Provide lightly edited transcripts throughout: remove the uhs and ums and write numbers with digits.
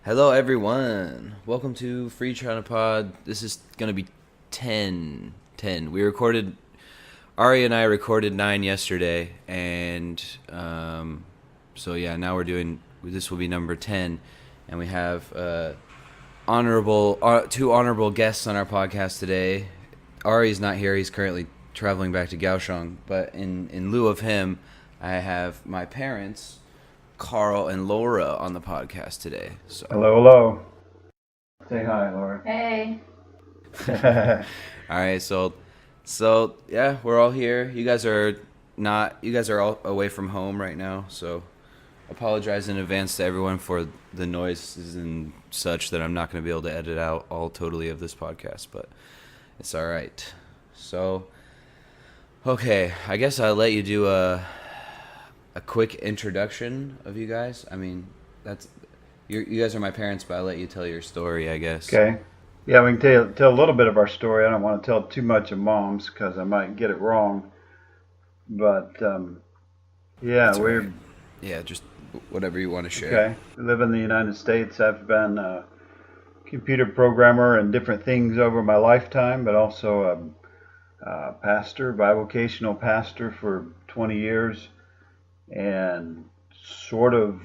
Hello, everyone. Welcome to Free China Pod. This is going to be 10. 10. Ari and I recorded 9 yesterday, and so yeah, now this will be number 10, and we have two honorable guests on our podcast today. Ari's not here. He's currently traveling back to Kaohsiung, but in lieu of him, I have my parents, Karl and Laura, on the podcast today. So. Hello. Say hi, Laura. Hey. All right, so yeah, we're all here. You guys are all away from home right now, so apologize in advance to everyone for the noises and such that I'm not going to be able to edit out all totally of this podcast, but it's all right. So, okay, I guess I'll let you do a quick introduction of you guys. I mean, you guys are my parents, but I'll let you tell your story, I guess. Okay. Yeah, we can tell a little bit of our story. I don't want to tell too much of Mom's because I might get it wrong. But yeah, That's we're right. Yeah, just whatever you want to share. okay. We live in the United States. I've been a computer programmer and different things over my lifetime, but also a pastor, bivocational pastor for 20 years, and sort of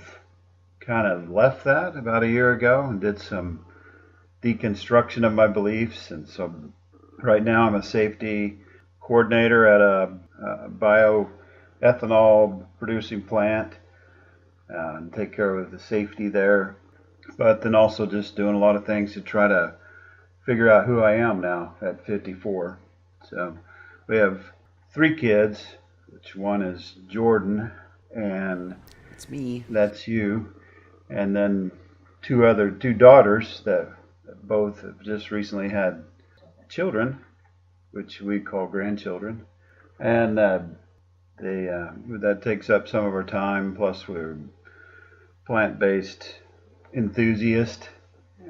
kind of left that about a year ago and did some deconstruction of my beliefs. And so right now I'm a safety coordinator at a bioethanol producing plant and take care of the safety there. But then also just doing a lot of things to try to figure out who I am now at 54. So we have 3 kids, which one is Jordan, and It's me. that's you. And then two daughters that both have just recently had children, which we call grandchildren, and that takes up some of our time. Plus, we're plant-based enthusiast,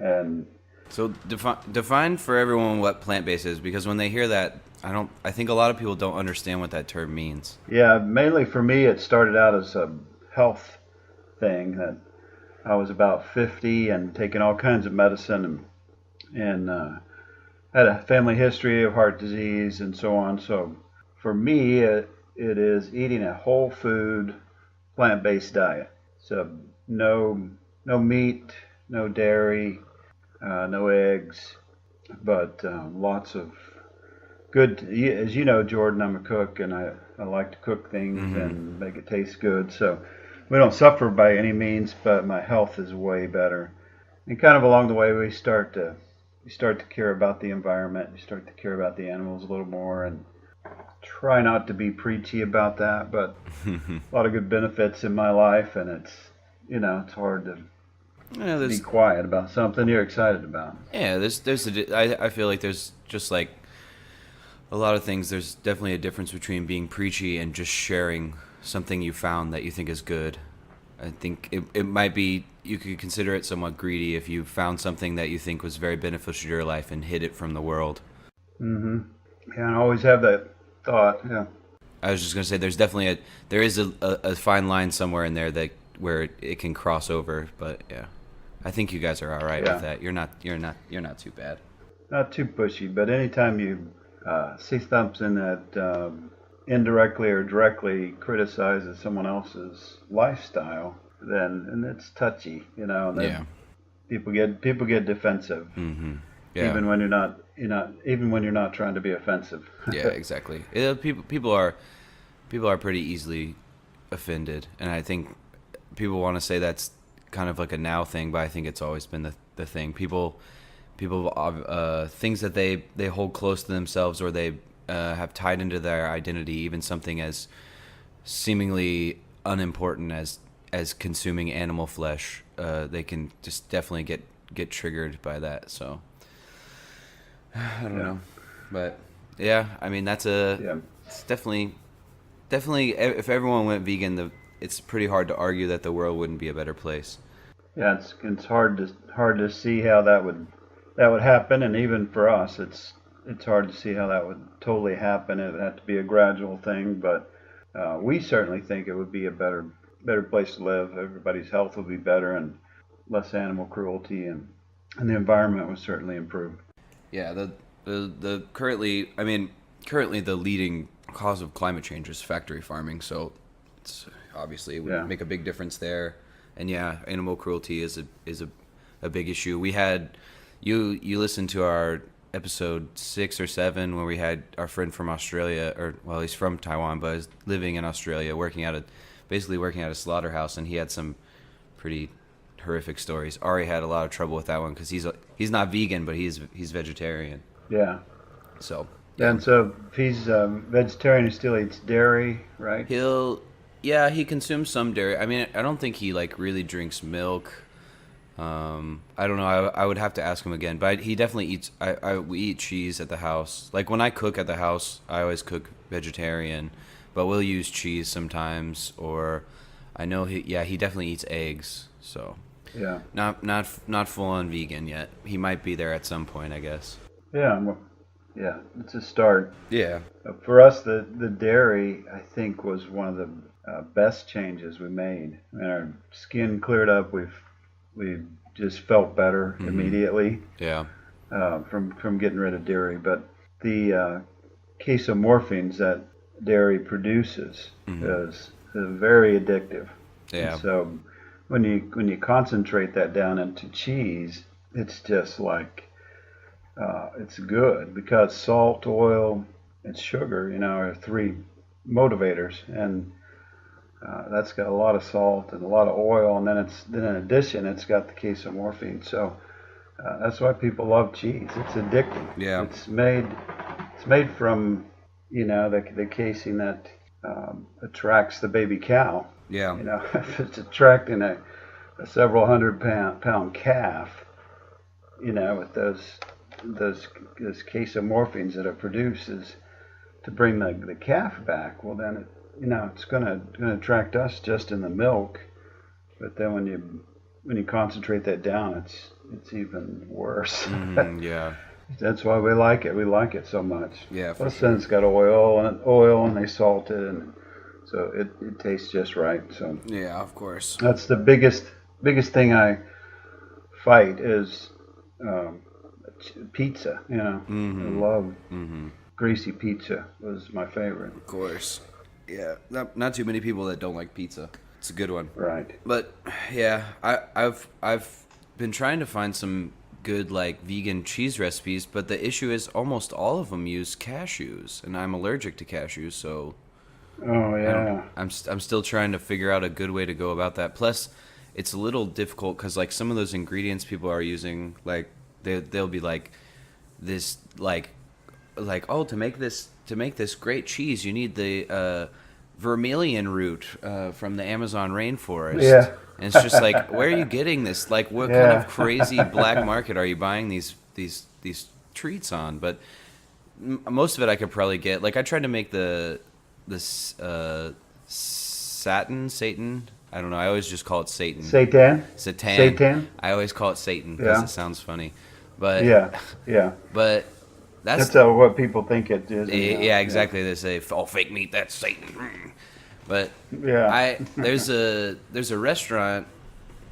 and So define for everyone what plant-based is, because when they hear that, I think a lot of people don't understand what that term means. yeah, mainly for me, it started out as a health thing. That I was about 50 and taking all kinds of medicine and had a family history of heart disease and so on. So for me, it is eating a whole food, plant-based diet. So no meat, no dairy, no eggs, but lots of good. As you know, Jordan, I'm a cook, and I like to cook things and make it taste good. So we don't suffer by any means, but my health is way better. And kind of along the way, we start to care about the environment. You start to care about the animals a little more, and try not to be preachy about that. But a lot of good benefits in my life, and it's hard to Yeah, be quiet about something you're excited about. I feel like there's just like a lot of things. There's definitely a difference between being preachy and just sharing something you found that you think is good. I think it might be, you could consider it somewhat greedy if you found something that you think was very beneficial to your life and hid it from the world. Mm-hmm. Yeah, and I always have that thought. Yeah. I was just gonna say there is a fine line somewhere in there that where it can cross over, but yeah, I think you guys are all right Yeah. with that. You're not too bad. Not too pushy, but anytime you see something that indirectly or directly criticizes someone else's lifestyle, then and it's touchy, and then Yeah. people get defensive, Yeah. even when you're not trying to be offensive. Yeah, exactly. People are pretty easily offended, and I think people want to say that's kind of like a now thing, but I think it's always been the thing. People things that they hold close to themselves, or they have tied into their identity, even something as seemingly unimportant as consuming animal flesh, they can just definitely get triggered by that. So I don't know, but yeah, I mean Yeah. it's definitely if everyone went vegan, it's pretty hard to argue that the world wouldn't be a better place. Yeah, it's hard to see how that would happen, and even for us, it's hard to see how that would totally happen. It would have to be a gradual thing, but we certainly think it would be a better place to live. Everybody's health would be better, and less animal cruelty, and the environment was certainly improved. Yeah, the currently the leading cause of climate change is factory farming, so it's obviously it would make a big difference there. And yeah, animal cruelty is a big issue. We had you listened to our episode 6 or 7 where we had our friend from Australia, or well, he's from Taiwan but is living in Australia, basically working at a slaughterhouse, and he had some pretty horrific stories. Ari had a lot of trouble with that one because he's not vegan, but he's vegetarian. Yeah. So. And so if he's vegetarian, he still eats dairy, right? He consumes some dairy. I mean, I don't think he like really drinks milk. I don't know. I would have to ask him again, but he definitely eats. We eat cheese at the house. Like when I cook at the house, I always cook vegetarian, but we'll use cheese sometimes. Or I know he definitely eats eggs. So yeah, not full on vegan yet. He might be there at some point, I guess. Yeah, well, yeah, it's a start. Yeah. For us, the dairy, I think, was one of the best changes we made. I mean, our skin cleared up. We just felt better immediately. Yeah. From getting rid of dairy, but the casomorphins that dairy produces is very addictive. Yeah. And so when you concentrate that down into cheese, it's just like it's good because salt, oil, and sugar, are 3 motivators, and that's got a lot of salt and a lot of oil, and then in addition it's got the casomorphine. So that's why people love cheese. It's addicting. Yeah. It's made from the casing that attracts the baby cow. Yeah. If it's attracting a several hundred pound calf, with those casomorphins that it produces to bring the calf back, well then it's gonna attract us just in the milk, but then when you concentrate that down, it's even worse. Yeah. That's why we like it. We like it so much. Yeah. Plus, then it's got oil, and they salt it, and so it tastes just right. So yeah, of course. That's the biggest thing I fight is pizza. I love greasy pizza. Was my favorite. Of course. Yeah, not too many people that don't like pizza. It's a good one. Right. But yeah, I've been trying to find some good like vegan cheese recipes, but the issue is almost all of them use cashews, and I'm allergic to cashews, so oh yeah, I'm still trying to figure out a good way to go about that. Plus, it's a little difficult because like some of those ingredients people are using, like they'll be like this like oh, to make this great cheese you need the vermilion root from the Amazon rainforest. Yeah. And it's just like, where are you getting this? Like, what kind of crazy black market are you buying these treats on? But most of it I could probably get. Like, I tried to make this Satan. I don't know. I always just call it Satan. Satan. I always call it Satan because it sounds funny. But yeah. But that's what people think it is. Yeah, exactly. Yeah. They say, "Oh, fake meat, that's Satan." But there's a restaurant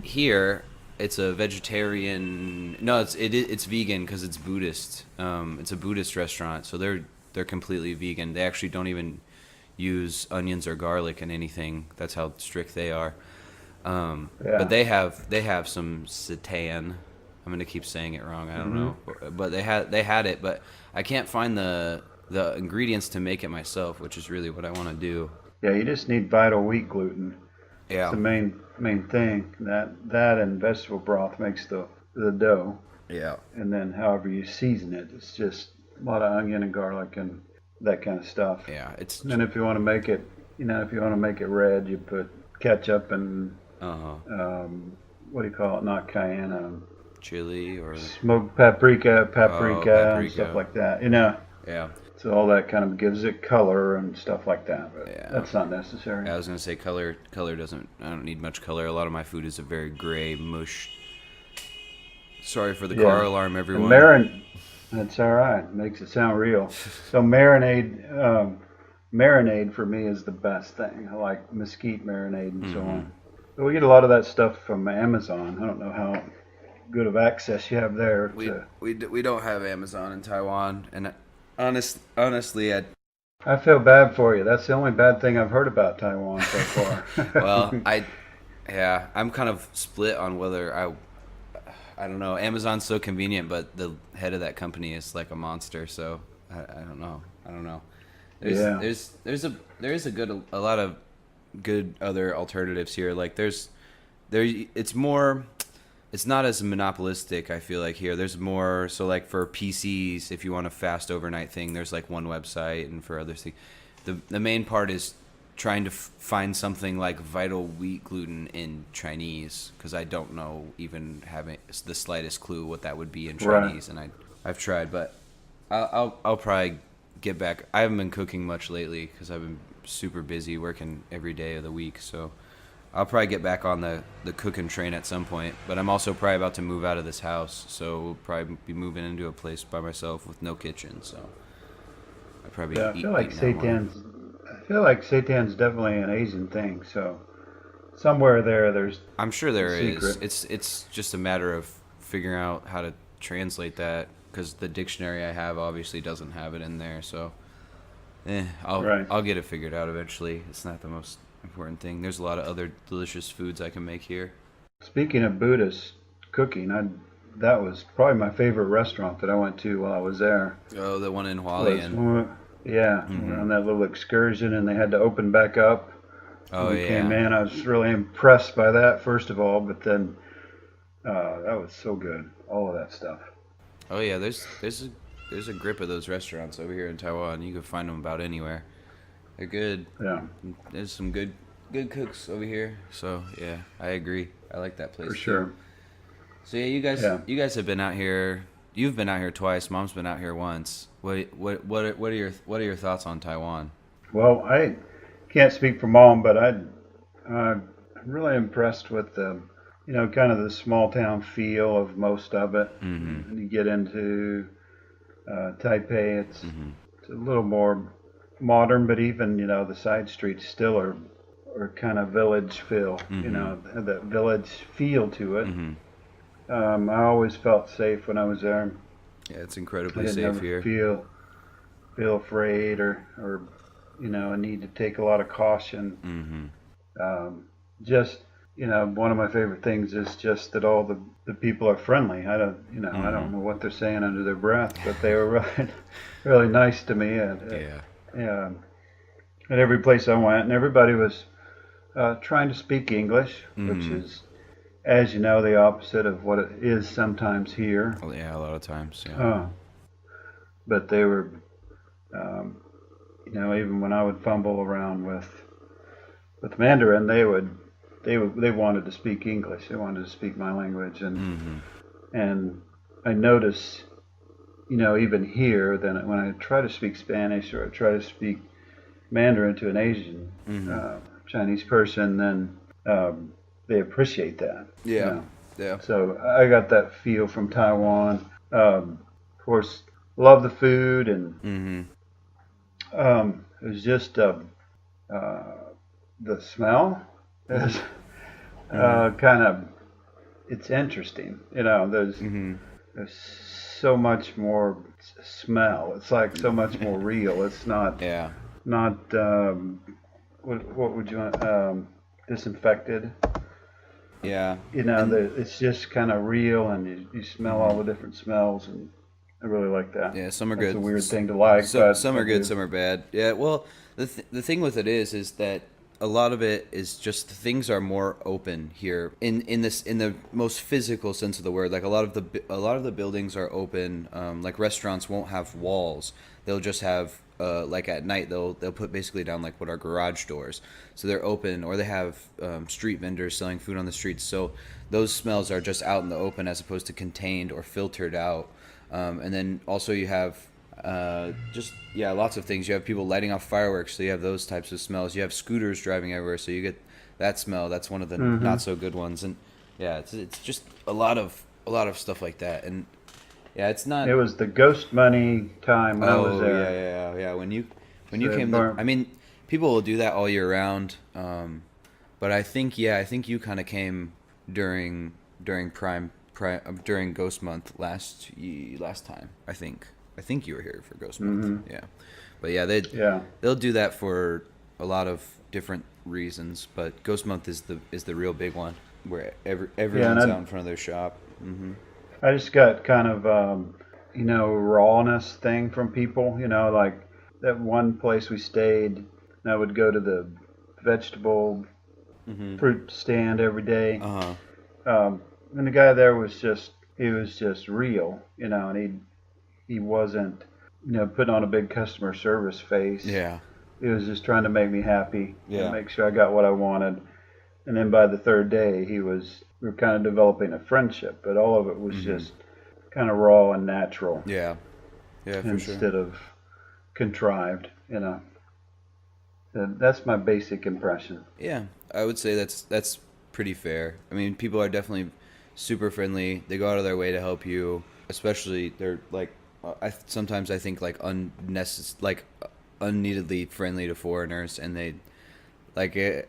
here. It's a vegetarian. No, it's vegan because it's Buddhist. It's a Buddhist restaurant, so they're completely vegan. They actually don't even use onions or garlic in anything. That's how strict they are. But they have some seitan. I'm gonna keep saying it wrong. I don't know, but they had it, but I can't find the ingredients to make it myself, which is really what I want to do. Yeah, you just need vital wheat gluten. Yeah, it's the main thing. That and vegetable broth makes the dough. Yeah, and then however you season it, it's just a lot of onion and garlic and that kind of stuff. Yeah, And then if you want to make it, red, you put ketchup and what do you call it? Not cayenne. Chili or smoked paprika, and stuff like that. Yeah. So all that kind of gives it color and stuff like that. But that's not necessary. I was gonna say color doesn't. I don't need much color. A lot of my food is a very gray mush. Sorry for the car alarm, everyone. That's all right. It makes it sound real. So marinade for me is the best thing. I like mesquite marinade and so on. we get a lot of that stuff from Amazon. I don't know how good of access you have there to. We don't have Amazon in Taiwan, and honestly, I feel bad for you. That's the only bad thing I've heard about Taiwan so far. well, yeah, I'm kind of split on whether I don't know. Amazon's so convenient, but the head of that company is like a monster. So I don't know. I don't know. Yeah. There is a lot of good other alternatives here. Like it's more. It's not as monopolistic, I feel like, here. There's more, so like for PCs, if you want a fast overnight thing, there's like one website, and for other things. The main part is trying to find something like vital wheat gluten in Chinese, because I don't know, even having the slightest clue what that would be in Chinese, Right. and I've tried, but I'll probably get back. I haven't been cooking much lately because I've been super busy working every day of the week, so I'll probably get back on the cooking train at some point, but I'm also probably about to move out of this house, so we'll probably be moving into a place by myself with no kitchen, so I probably Yeah, eating out more. I feel like seitan's definitely an Asian thing. So somewhere there's I'm sure the there is. secret. It's just a matter of figuring out how to translate that, because the dictionary I have obviously doesn't have it in there, so Right. I'll get it figured out eventually. It's not the most important thing. There's a lot of other delicious foods I can make here. Speaking of Buddhist cooking, that was probably my favorite restaurant that I went to while I was there. Oh, the one in Was Hualien. yeah, we were Mm-hmm. on that little excursion and they had to open back up Oh when we came yeah. in. I was really impressed by that first of all, but then that was so good. All of that stuff. Oh yeah, there's a grip of those restaurants over here in Taiwan. You can find them about anywhere. They're good. Yeah, There's some good cooks over here. So yeah, I agree. I like that for place too. sure. So yeah, Yeah. you guys have been out here. You've been out here twice. Mom's been out here once. What are your thoughts on Taiwan? Well, I can't speak for mom, but I'm really impressed with the, kind of the small town feel of most of it. Mm-hmm. When you get into Taipei, Mm-hmm. it's a little more modern, but even the side streets still are kind of village feel. Mm-hmm. Have that village feel to it. Mm-hmm. I always felt safe when I was there. Yeah, it's I incredibly didn't safe ever here. feel afraid or a need to take a lot of caution. Mm-hmm. Just one of my favorite things is just that all the people are friendly. I Mm-hmm. don't know what they're saying under their breath, but they were really really nice to me Yeah. at every place I went, and everybody was trying to speak English, which Mm-hmm. is, as you know, the opposite of what it is sometimes here. Oh, yeah, a lot of times. Yeah. Uh, but they were, um, even when I would fumble around with Mandarin, they wanted to speak English. They wanted to speak my language, Mm-hmm. and I notice, even here, that when I try to speak Spanish or I try to speak Mandarin to an Asian Mm-hmm. Chinese person, then they appreciate that. You Yeah. know, Yeah. so I got that feel from Taiwan. Of course, love the food, and Mm-hmm. it was just uh, the smell is Mm-hmm. kind of it's interesting. Mm-hmm. There's so much more smell. It's like so much more real. It's Yeah. not what would you want disinfected. Yeah. And It's just kind of real, and you smell mm-hmm. all the different smells, and I really like that. Yeah, some are That's a good. weird thing to like, So but some I are good, do. some are bad. Yeah, well, the thing with it is that a lot of it is just things are more open here in the most physical sense of the word. Like a lot of the buildings are open. Like restaurants won't have walls. They'll just have like at night they'll put basically down like what are garage doors. So they're open, or they have street vendors selling food on the streets. So those smells are just out in the open as opposed to contained or filtered out. And then also you have just yeah, lots of things. You have people lighting off fireworks, so you have those types of smells. You have scooters driving everywhere, so you get that smell. That's one of the Hmm. not so good ones. And yeah, it's just a lot of stuff like that. And yeah, it's It not. was the ghost money time when I was Oh yeah, there. yeah, yeah, yeah. When you So came to, I mean, people will do that all year round. But I think you kind of came during during Ghost Month last time. I think you were here for Ghost Month. Yeah, but yeah, they'll do that for a lot of different reasons. But Ghost Month is the real big one where everyone's out in front of their shop. I just got kind of rawness thing from people. Like that one place we stayed, and I would go to the vegetable fruit stand every day. And the guy there was just real, and he wasn't, putting on a big customer service face. Yeah. He was just trying to make me happy and Yeah. make sure I got what I wanted. And then by the third day, we were kind of developing a friendship, but all of it was just kind of raw and natural. Yeah. Yeah, for sure. Instead of contrived. That's my basic impression. Yeah, I would say that's pretty fair. I mean, people are definitely super friendly. They go out of their way to help you. Especially they're like, sometimes I think like unneededly friendly to foreigners, and they like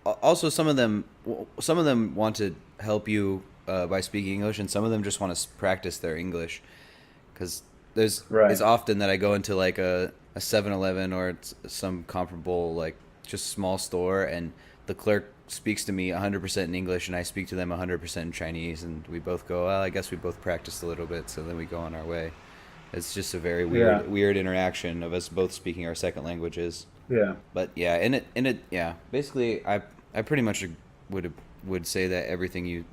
also some of them want to help you by speaking English, and some of them just want to practice their English, because it's often that I go into like a 7-Eleven or some comparable like just small store, and the clerk speaks to me 100% in English, and I speak to them 100% in Chinese, and we both go, well, I guess we both practiced a little bit, so then we go on our way. It's just a very weird interaction of us both speaking our second languages. Yeah. But yeah, yeah. Basically, I pretty much would say that everything you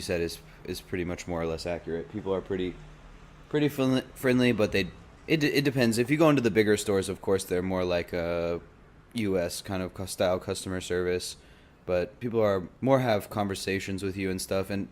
said is pretty much more or less accurate. People are pretty friendly, but it depends. If you go into the bigger stores, of course, they're more like a U.S. kind of style customer service. But people are more have conversations with you and stuff, and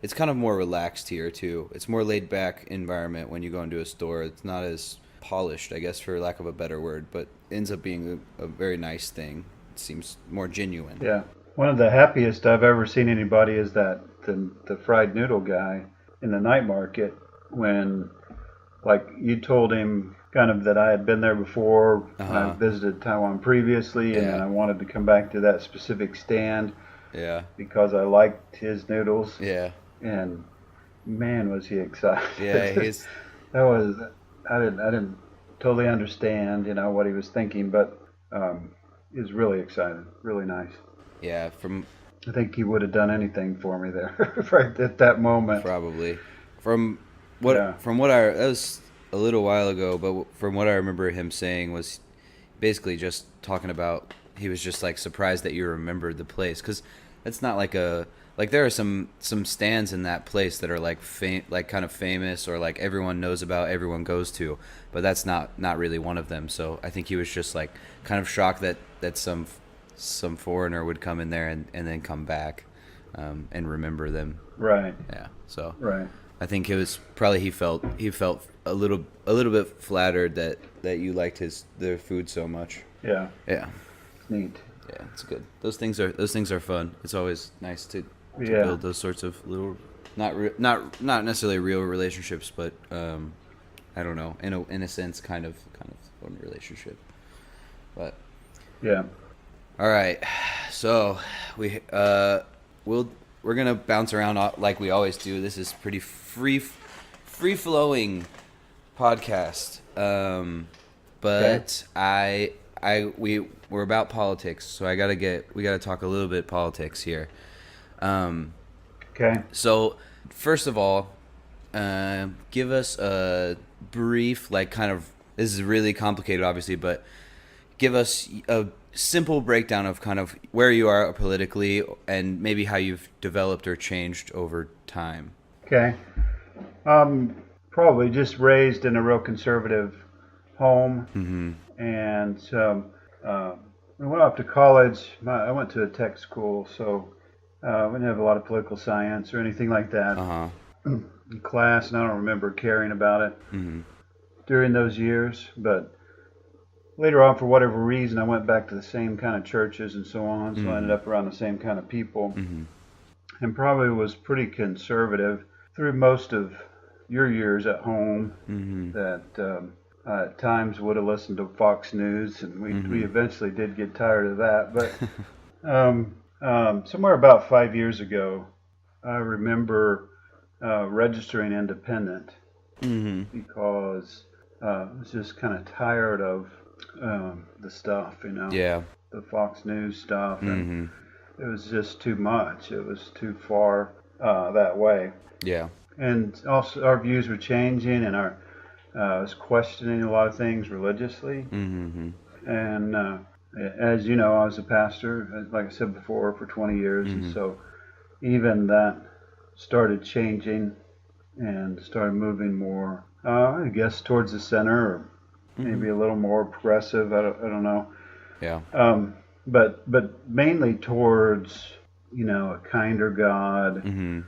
it's kind of more relaxed here too. It's more laid back environment when you go into a store. It's not as polished, I guess, for lack of a better word, but ends up being a very nice thing. It seems more genuine. Yeah. One of the happiest I've ever seen anybody is that the fried noodle guy in the night market, when like you told him kind of that I had been there before. I visited Taiwan previously, and then I wanted to come back to that specific stand. Yeah. Because I liked his noodles. Yeah. And man, was he excited. Yeah, I didn't totally understand, what he was thinking, but he was really excited, really nice. Yeah, I think he would have done anything for me there right at that moment. Probably. From what that was a little while ago, but from what I remember him saying was basically just talking about, he was just like surprised that you remembered the place, because it's not like there are some stands in that place that are like kind of famous, or like everyone knows about, everyone goes to, but that's not really one of them. So I think he was just like kind of shocked that some foreigner would come in there and then come back and remember them. Right. Yeah. So right. I think it was probably he felt a little bit flattered that you liked their food so much. Yeah. Yeah. Neat. Yeah, it's good. Those things are fun. It's always nice to build those sorts of little, not necessarily real relationships, but I don't know, in a sense, kind of fun relationship. But yeah. All right, so we're gonna bounce around like we always do. This is pretty free flowing podcast. But okay. We're about politics, so we gotta talk a little bit politics here. Okay. So first of all, give us a brief, like, kind of, this is really complicated obviously, but give us a simple breakdown of kind of where you are politically and maybe how you've developed or changed over time. Okay. Probably just raised in a real conservative home. Mm-hmm. And so I went off to college. I went to a tech school, so we didn't have a lot of political science or anything like that in class, and I don't remember caring about it during those years. But later on, for whatever reason, I went back to the same kind of churches and so on, so I ended up around the same kind of people, and probably was pretty conservative through most of your years at home. That at times would have listened to Fox News, and we eventually did get tired of that. But Somewhere about 5 years ago, I remember registering independent Mm-hmm. because I was just kind of tired of the stuff, Yeah. the Fox News stuff, and Mm-hmm. it was just too much. It was too far that way. Yeah. And also, our views were changing, and I was questioning a lot of things religiously. Mm-hmm. And as you know, I was a pastor, like I said before, for 20 years, and Mm-hmm. so even that started changing and started moving more, I guess, towards the center, or Mm-hmm. maybe a little more progressive. I don't know, Yeah. um, but mainly towards a kinder God, Mm-hmm.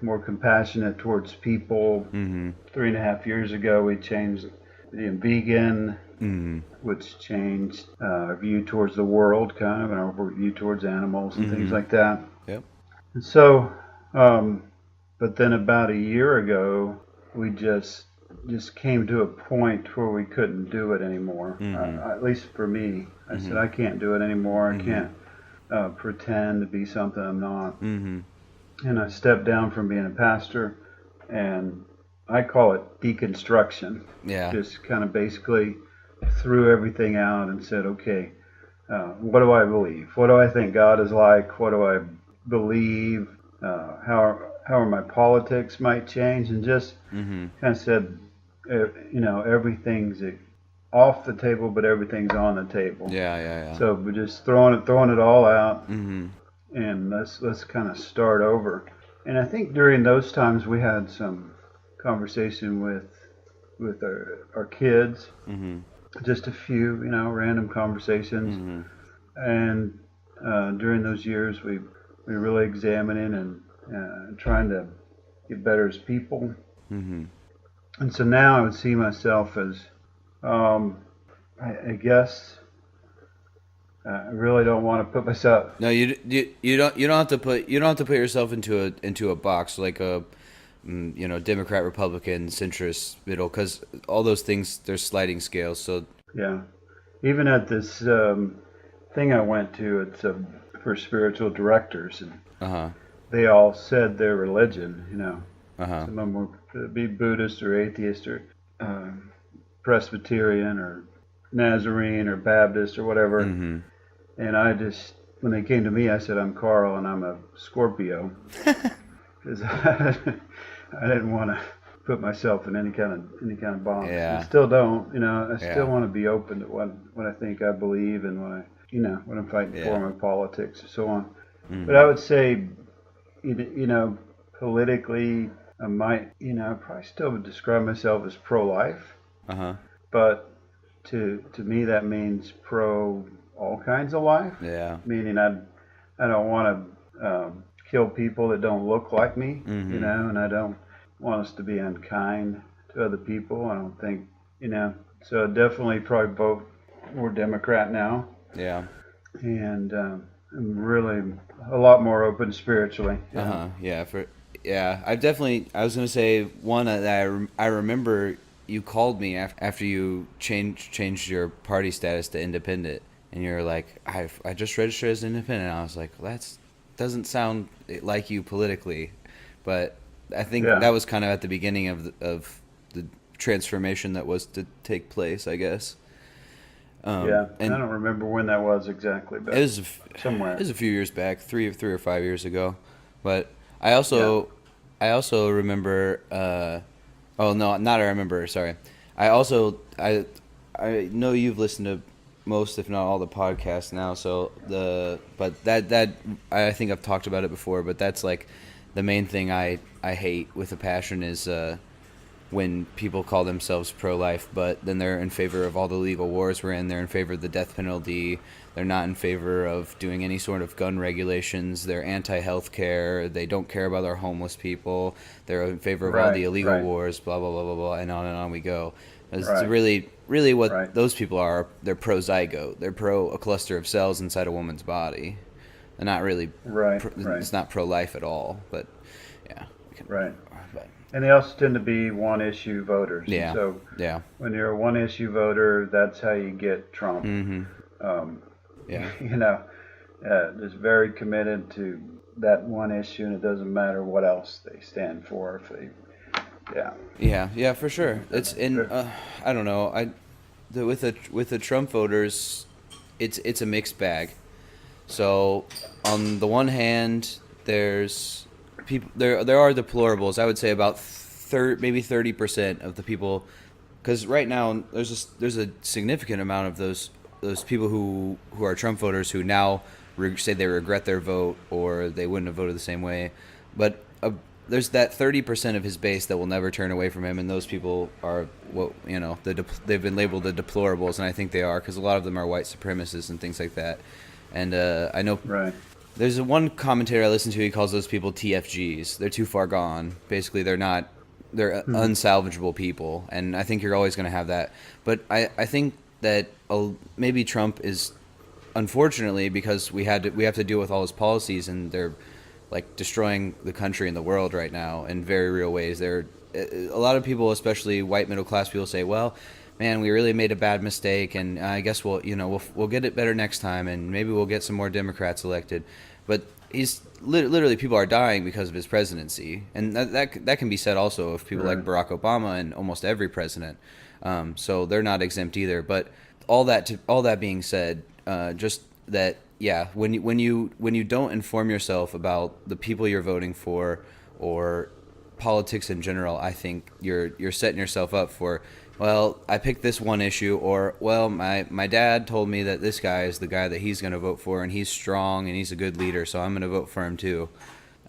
more compassionate towards people. Mm-hmm. 3.5 years ago, we changed being vegan, Mm-hmm. which changed our view towards the world, kind of, and our view towards animals and things Mm-hmm. like that. Yep. And so, um, but then about a year ago, we just came to a point where we couldn't do it anymore. Mm-hmm. At least for me, I said Mm-hmm. I can't do it anymore. I Mm-hmm. can't pretend to be something I'm not. Mm-hmm. And I stepped down from being a pastor, and I call it deconstruction. Yeah. Just kind of basically threw everything out and said, okay, what do I believe? What do I think God is like? What do I believe? How are my politics might change? And just Mm-hmm. kind of said, everything's off the table, but everything's on the table. Yeah. Yeah. Yeah. So we're just throwing it all out, Mm-hmm. and let's kind of start over. And I think during those times we had some conversation with our kids, Mm-hmm. just a few, random conversations. Mm-hmm. And during those years, we really examining and trying to get better as people. Mm-hmm. And so now I would see myself as, um, I guess, I really don't want to put myself. No, you don't have to put yourself into a box like a Democrat, Republican, centrist, middle, because all those things there's sliding scales. So Yeah, even at this thing I went to, it's for spiritual directors, and uh-huh. they all said their religion. Uh-huh. Some of them would be Buddhist or atheist or Presbyterian or Nazarene or Baptist or whatever. Mm-hmm. And when they came to me, I said, I'm Karl and I'm a Scorpio. Because I didn't want to put myself in any kind of box. Yeah. I still don't, I Yeah. still want to be open to what I think I believe and what I'm fighting for, my politics and so on. Mm-hmm. But I would say, politically, I might, I probably still would describe myself as pro-life. Uh-huh. But to me, that means pro all kinds of life. Yeah. Meaning I don't want to kill people that don't look like me, Mm-hmm. and I don't want us to be unkind to other people. I don't think, so I'd definitely probably vote more Democrat now. Yeah. And I'm really a lot more open spiritually. Uh-huh. Yeah. I was gonna say one that I remember you called me after you changed your party status to independent, and you're like, I just registered as independent. And I was like, well, that doesn't sound like you politically, but I think that was kind of at the beginning of the transformation that was to take place, I guess. And I don't remember when that was exactly, but it was somewhere. It was a few years back, three or 5 years ago. But I also remember. Oh no, not I remember. Sorry. I know you've listened to most, if not all, the podcasts now. So but that I think I've talked about it before. But that's like the main thing I hate with a passion is when people call themselves pro-life, but then they're in favor of all the legal wars we're in. They're in favor of the death penalty. They're not in favor of doing any sort of gun regulations. They're anti-health care. They don't care about our homeless people. They're in favor of all the illegal wars, blah, blah, blah, blah, blah, and on we go. It's really what those people are. They're pro-zygote. They're pro a cluster of cells inside a woman's body. They're not really It's not pro-life at all, but yeah. Right. And they also tend to be one-issue voters. Yeah. So when you're a one-issue voter, that's how you get Trump. Mm-hmm. is very committed to that one issue, and it doesn't matter what else they stand for. If they, yeah, Yeah, for sure. It's in. I don't know. With the Trump voters, it's a mixed bag. So on the one hand, there's people there are deplorables. I would say about maybe 30% of the people, because right now there's a significant amount of those people who are Trump voters who now say they regret their vote or they wouldn't have voted the same way, but there's that 30% of his base that will never turn away from him, and those people are they've been labeled the deplorables, and I think they are because a lot of them are white supremacists and things like that. And I know right. there's one commentator I listen to. He calls those people TFGs. They're too far gone. Basically, they're unsalvageable people, and I think you're always going to have that. But I think that maybe Trump is, unfortunately, because we have to deal with all his policies, and they're like destroying the country and the world right now in very real ways. A lot of people, especially white middle class people, say, well, man, we really made a bad mistake, and I guess we'll get it better next time, and maybe we'll get some more Democrats elected. But he's literally, people are dying because of his presidency, and that can be said also of people like Barack Obama and almost every president. So they're not exempt either. But all that being said, just that, yeah, when you don't inform yourself about the people you're voting for or politics in general, I think you're setting yourself up for, well, I picked this one issue, or, well, my dad told me that this guy is the guy that he's going to vote for, and he's strong and he's a good leader, so I'm going to vote for him too.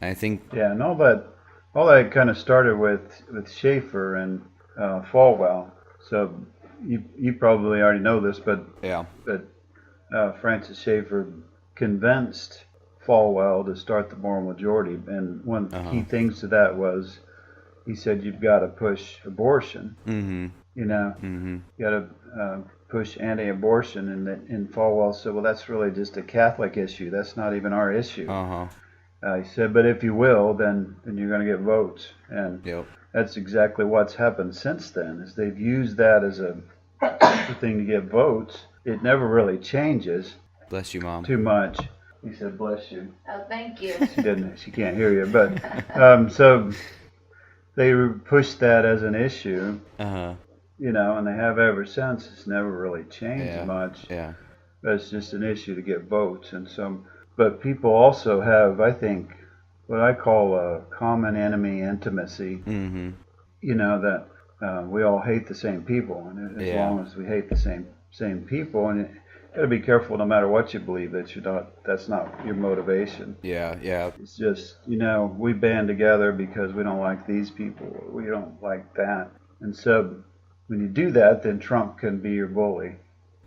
And I think, Yeah, and all that kind of started with Schaefer and Falwell. So you probably already know this, but yeah, Francis Schaeffer convinced Falwell to start the moral majority, and one of the key things to that was he said you've got to push abortion. mm-hmm. You know, Mm-hmm. you got to push anti-abortion, and Falwell said, well, that's really just a Catholic issue. That's not even our issue. He said, but if you will, then you're going to get votes, and Yep. that's exactly what's happened since then. Is they've used that as a thing to get votes. It never really changes. Bless you, Mom. Too much. He said, "Bless you." Oh, thank you. She didn't. She can't hear you, but so they pushed that as an issue, Uh-huh. and they have ever since. It's never really changed Yeah. much. Yeah. But it's just an issue to get votes, and so. But people also have, I think, what I call a common enemy intimacy. Mm-hmm. That we all hate the same people, and as Yeah. long as we hate the same people, and you got to be careful no matter what you believe that that's not your motivation. Yeah. Yeah. It's just we band together because we don't like these people, or we don't like that, and so when you do that, then Trump can be your bully.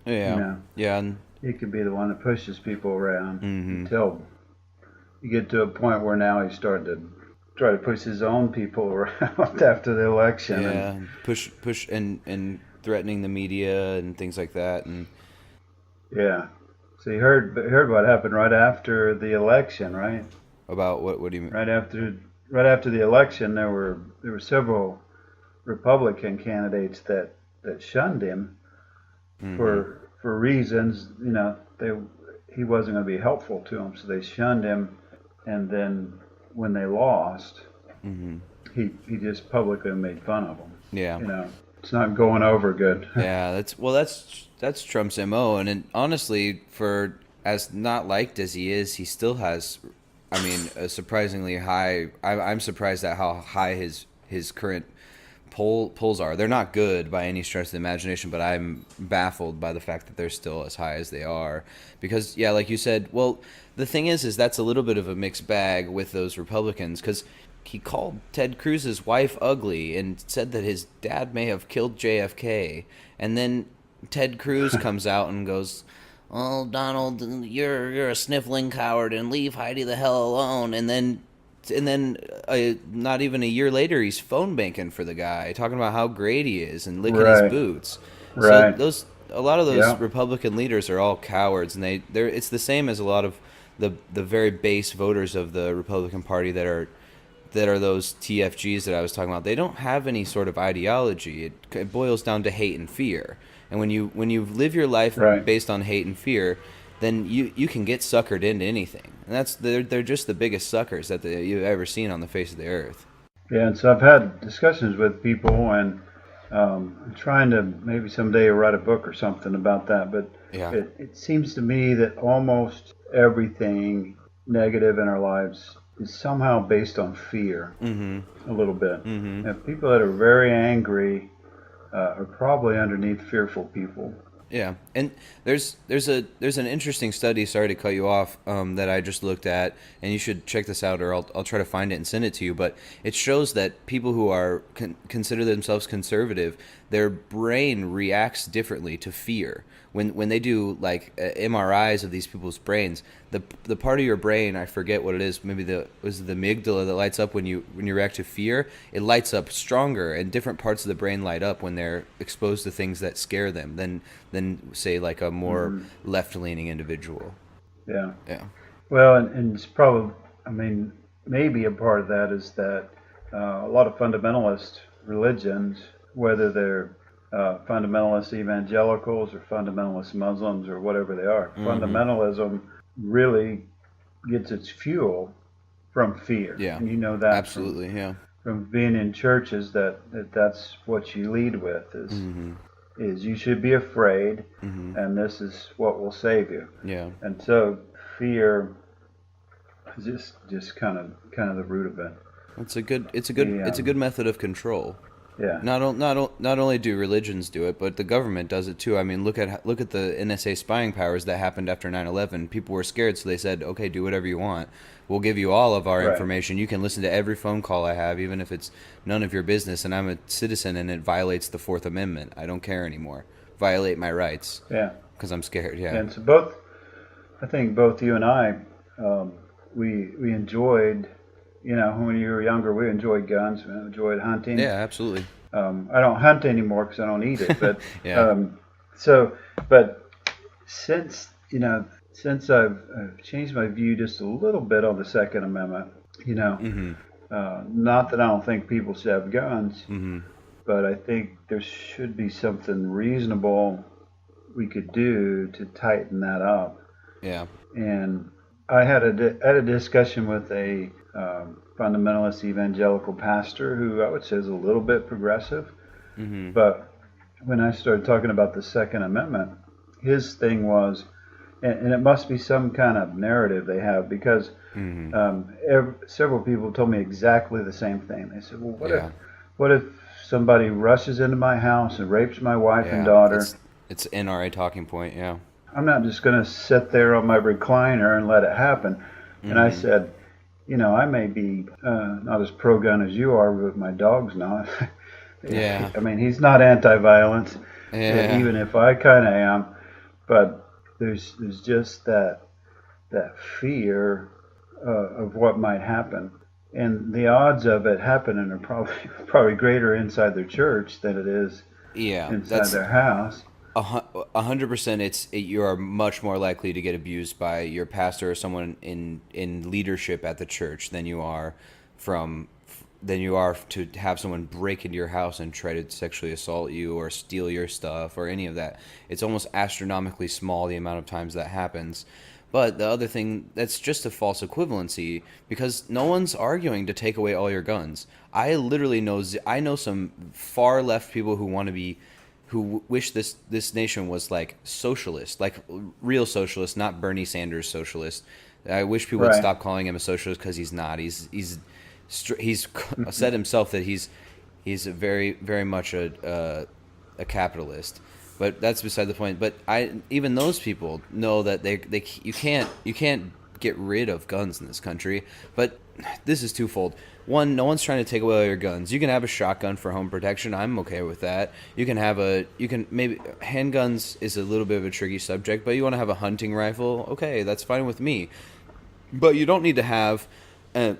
Yeah. Yeah. And He can be the one that pushes people around Mhm. until you get to a point where now he's starting to try to push his own people around after the election. yeah, and push and threatening the media and things like that, and Yeah. So you heard what happened right after the election, right? about what do you mean? Right after the election, there were several Republican candidates that shunned him Mhm. for reasons, he wasn't going to be helpful to them, so they shunned him. And then when they lost, Mhm. he just publicly made fun of them. Yeah. It's not going over good. Yeah, that's Trump's MO, and honestly, for as not liked as he is, he still has, I mean, a surprisingly high. I'm surprised at how high his current polls are. They're not good by any stretch of the imagination, but I'm baffled by the fact that they're still as high as they are. Because, yeah, like you said, well, the thing is that's a little bit of a mixed bag with those Republicans, because he called Ted Cruz's wife ugly and said that his dad may have killed JFK. And then Ted Cruz comes out and goes, "Oh, Donald, you're a sniffling coward, and leave Heidi the hell alone." And then not even a year later, he's phone banking for the guy, talking about how great he is and licking his Right. boots. Right. So a lot of those Yeah. Republican leaders are all cowards, and it's the same as a lot of the very base voters of the Republican Party that are those TFGs that I was talking about. They don't have any sort of ideology. It boils down to hate and fear. And when you live your life Right. based on hate and fear, then you can get suckered into anything. And they're just the biggest suckers that you've ever seen on the face of the earth. Yeah, and so I've had discussions with people, and I'm trying to maybe someday write a book or something about that. But Yeah. it seems to me that almost everything negative in our lives is somehow based on fear, a little bit. And people that are very angry are probably underneath fearful people. Yeah, and there's an interesting study. Sorry to cut you off. That I just looked at, and you should check this out, or I'll try to find it and send it to you. But it shows that people who are consider themselves conservative, their brain reacts differently to fear. When they do like MRIs of these people's brains, the part of your brain, I forget what it is, maybe the amygdala that lights up when you react to fear. It lights up stronger, and different parts of the brain light up when they're exposed to things that scare them than say like a more left-leaning individual. Yeah. Yeah. Well, and it's probably, I mean, maybe a part of that is that a lot of fundamentalist religions, whether they're fundamentalist evangelicals or fundamentalist Muslims or whatever they are, fundamentalism really gets its fuel from fear. Yeah. And you know that Absolutely. Yeah. from being in churches that's what you lead with is you should be afraid, and this is what will save you. Yeah. And so fear is just kind of the root of it. It's a good method of control. Yeah. Not only do religions do it, but the government does it too. I mean, look at the NSA spying powers that happened after 9/11. People were scared, so they said, "Okay, do whatever you want. We'll give you all of our information. You can listen to every phone call I have, even if it's none of your business, and I'm a citizen and it violates the Fourth Amendment. I don't care anymore. Violate my rights." Yeah. Because I'm scared. Yeah. And so I think both you and I, we enjoyed. When you were younger, we enjoyed guns. We enjoyed hunting. Yeah, absolutely. I don't hunt anymore because I don't eat it. But Yeah. but since I've changed my view just a little bit on the Second Amendment, not that I don't think people should have guns, but I think there should be something reasonable we could do to tighten that up. Yeah. And I had a discussion with a fundamentalist evangelical pastor who I would say is a little bit progressive. But when I started talking about the Second Amendment, his thing was, and it must be some kind of narrative they have, because several people told me exactly the same thing. They said, well, what if somebody rushes into my house and rapes my wife and daughter? It's NRA talking point, yeah. I'm not just going to sit there on my recliner and let it happen. And I said, I may be not as pro-gun as you are, but my dog's not. Yeah. I mean, he's not anti-violence, even if I kind of am. But there's just that fear of what might happen. And the odds of it happening are probably greater inside their church than it is inside their house. 100%. You are much more likely to get abused by your pastor or someone in leadership at the church than you are to have someone break into your house and try to sexually assault you or steal your stuff or any of that. It's almost astronomically small, the amount of times that happens. But the other thing, that's just a false equivalency, because no one's arguing to take away all your guns. I literally know some far left people who wish this nation was like socialist, like real socialist, not Bernie Sanders socialist. I wish people would stop calling him a socialist, because he's not. He's said himself that he's very, very much a capitalist. But that's beside the point. But even those people know that you can't get rid of guns in this country. But this is twofold. One, no one's trying to take away all your guns. You can have a shotgun for home protection. I'm okay with that. Maybe handguns is a little bit of a tricky subject, but you want to have a hunting rifle. Okay, that's fine with me. But you don't need to have an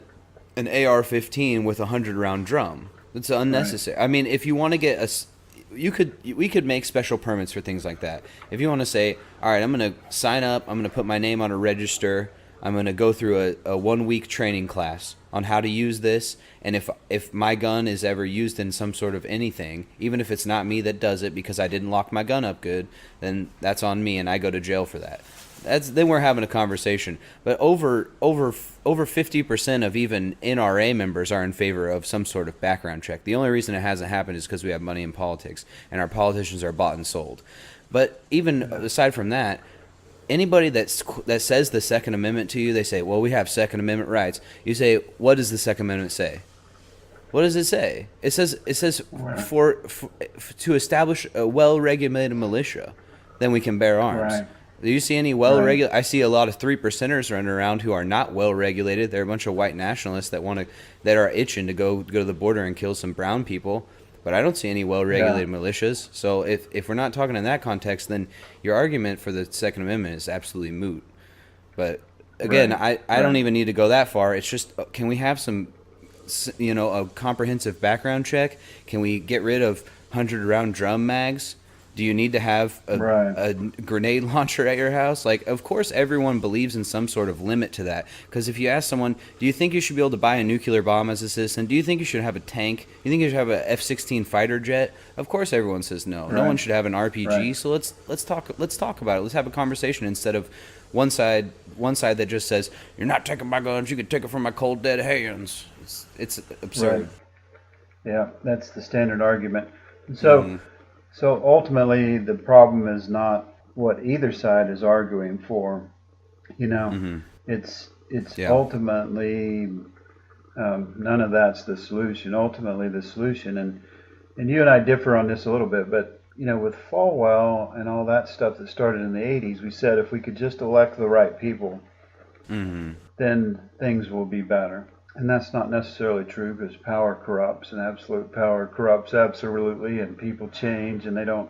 AR-15 with a 100-round drum. It's unnecessary. Right. I mean, if you want to get we could make special permits for things like that. If you want to say, all right, I'm going to sign up, I'm going to put my name on a register, I'm going to go through a 1-week training class on how to use this, and if my gun is ever used in some sort of anything, even if it's not me that does it because I didn't lock my gun up good, then that's on me and I go to jail for that. then we're having a conversation. But over 50% of even NRA members are in favor of some sort of background check. The only reason it hasn't happened is because we have money in politics and our politicians are bought and sold. But even aside from that, anybody that says the Second Amendment to you, they say, "Well, we have Second Amendment rights." You say, "What does the Second Amendment say?" What does it say? It says for to establish a well-regulated militia, then we can bear arms. Right. Do you see any well-regulated? I see a lot of 3%ers running around who are not well-regulated. They're a bunch of white nationalists that are itching to go to the border and kill some brown people. But I don't see any well-regulated militias. So if we're not talking in that context, then your argument for the Second Amendment is absolutely moot. But again, I don't even need to go that far. It's just, can we have some, a comprehensive background check? Can we get rid of 100-round drum mags? Do you need to have a grenade launcher at your house? Like, of course, everyone believes in some sort of limit to that. Because if you ask someone, do you think you should be able to buy a nuclear bomb as a citizen? Do you think you should have a tank? Do you think you should have a F-16 fighter jet? Of course, everyone says no. No one should have an RPG. Right. So let's talk about it. Let's have a conversation instead of one side that just says, "You're not taking my guns. You can take it from my cold dead hands." It's absurd. Right. Yeah, that's the standard argument. So. So ultimately, the problem is not what either side is arguing for. It's ultimately none of that's the solution. Ultimately, the solution, and you and I differ on this a little bit, but with Falwell and all that stuff that started in the '80s, we said if we could just elect the right people, then things will be better. And that's not necessarily true because power corrupts and absolute power corrupts absolutely, and people change and they don't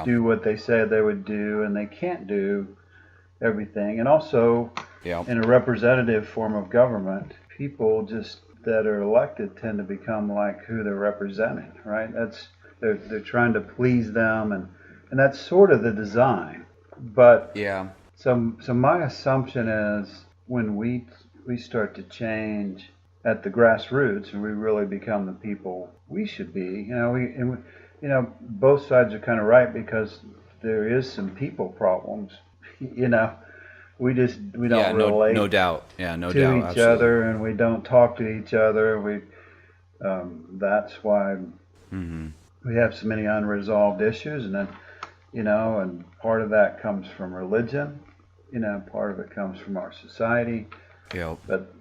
do what they said they would do, and they can't do everything. And also, in a representative form of government, people just that are elected tend to become like who they're representing, right? They're trying to please them, and that's sort of the design. But so my assumption is when we start to change at the grassroots and we really become the people we should be, both sides are kind of right because there is some people problems. We don't relate no doubt to each other, and we don't talk to each other. That's why we have so many unresolved issues, and then and part of that comes from religion. Part of it comes from our society. But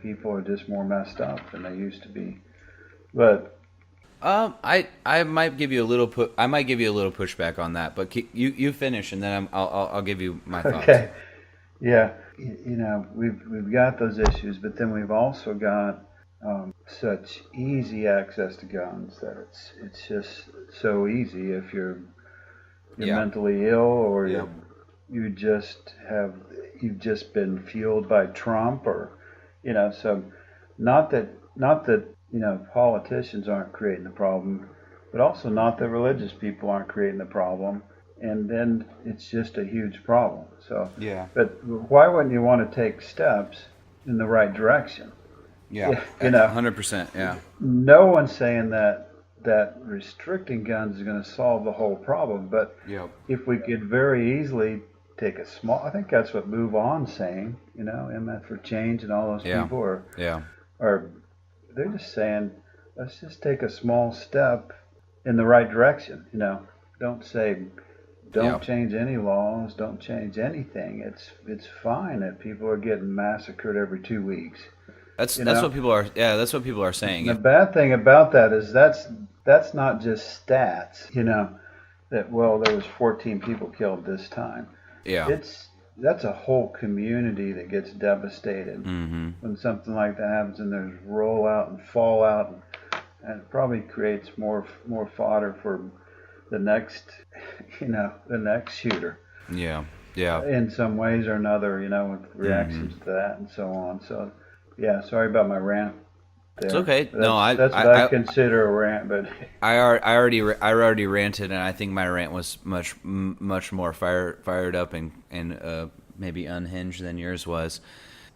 people are just more messed up than they used to be. But I might give you a little pushback on that. But you finish, and then I'll give you my thoughts. Okay. Yeah. We've got those issues, but then we've also got such easy access to guns that it's just so easy if you're mentally ill or you've just been fueled by Trump, or so not that politicians aren't creating the problem, but also not that religious people aren't creating the problem, and then it's just a huge problem. So but why wouldn't you want to take steps in the right direction? 100%. No one's saying that restricting guns is going to solve the whole problem, but if we could very easily take a small, I think that's what Move On's saying, MF for Change and all those people are they're just saying, let's just take a small step in the right direction. Don't change any laws, don't change anything. It's fine that people are getting massacred every 2 weeks. That's what people are. Yeah, that's what people are saying. The bad thing about that is that's not just stats. That there was 14 people killed this time. That's a whole community that gets devastated when something like that happens, and there's rollout and fallout, and it probably creates more fodder for the next shooter. In some ways or another, with reactions to that and so on. So, sorry about my rant. There. It's okay. That's what I consider a rant, but I already ranted, and I think my rant was much more fired up and maybe unhinged than yours was.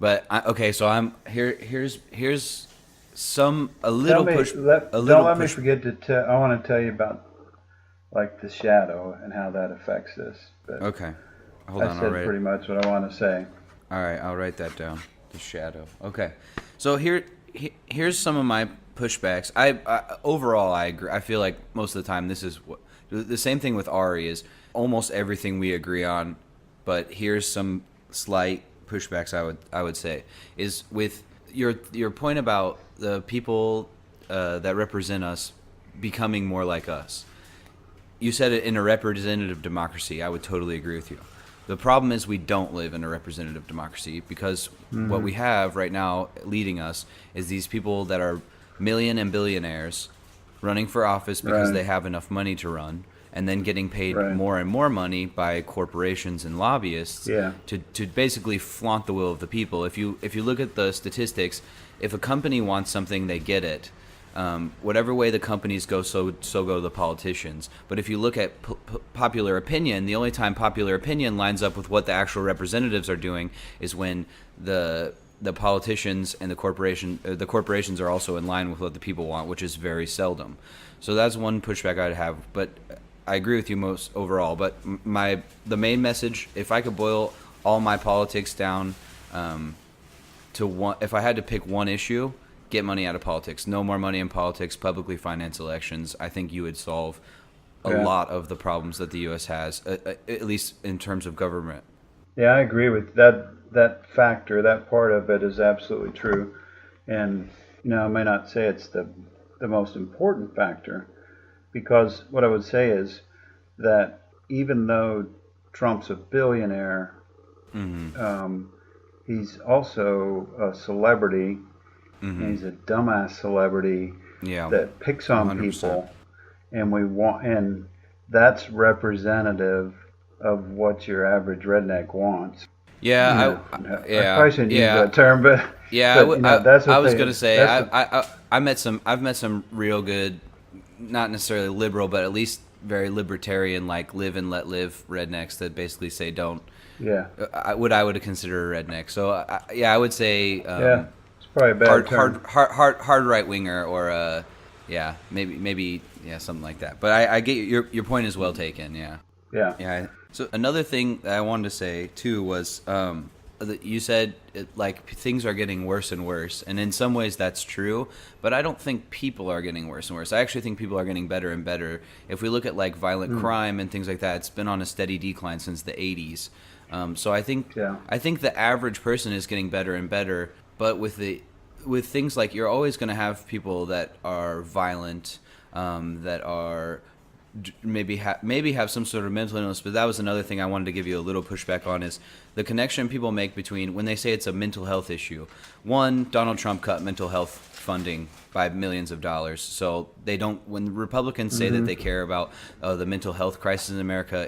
But so I'm here's a little push. Don't let me forget to tell. I want to tell you about like the shadow and how that affects this. But, okay. Hold I on, I'll said write it. pretty much what I want to say. All right, I'll write that down. The shadow. Okay. So here's some of my pushbacks. Overall I agree. I feel like most of the time this is what the same thing with Ari is almost everything we agree on, but here's some slight pushbacks I would say is with your point about the people that represent us becoming more like us. You said it in a representative democracy. I would totally agree with you. The problem is we don't live in a representative democracy because what we have right now leading us is these people that are million and billionaires running for office because Right. they have enough money to run and then getting paid Right. more and more money by corporations and lobbyists Yeah. to basically flaunt the will of the people. If you look at the statistics, if a company wants something, they get it. Whatever way the companies go, so go the politicians. But if you look at popular opinion, the only time popular opinion lines up with what the actual representatives are doing is when the politicians and the corporations are also in line with what the people want, which is very seldom. So that's one pushback I'd have. But I agree with you most overall. But the main message, if I could boil all my politics down to one, if I had to pick one issue, get money out of politics. No more money in politics. Publicly finance elections. I think you would solve a lot of the problems that the U.S. has, at least in terms of government. Yeah, I agree with that. That factor, that part of it is absolutely true. And I may not say it's the most important factor, because what I would say is that even though Trump's a billionaire, he's also a celebrity. And he's a dumbass celebrity Yeah, that picks on 100%. people, and that's representative of what your average redneck wants. Yeah, I yeah, probably shouldn't use yeah, that term, but yeah. that's what I was they. gonna say That's what, I've met some real good, not necessarily liberal, but at least very libertarian, like live and let live rednecks that basically say don't. yeah, What I would consider a redneck. So I would say yeah. It's probably a bad term. hard right winger or yeah, maybe yeah, something like that. But I get your point is well taken. Yeah. Yeah, Yeah. So another thing that I wanted to say too was that you said like things are getting worse and worse, and in some ways that's true. But I don't think people are getting worse and worse. I actually think people are getting better and better. If we look at like violent crime and things like that, it's been on a steady decline since the '80s. So I think the average person is getting better and better. But with things like you're always going to have people that are violent, that are maybe have some sort of mental illness. But that was another thing I wanted to give you a little pushback on is the connection people make between when they say it's a mental health issue. One, Donald Trump cut mental health funding by millions of dollars. So they don't. When Republicans say that they care about the mental health crisis in America,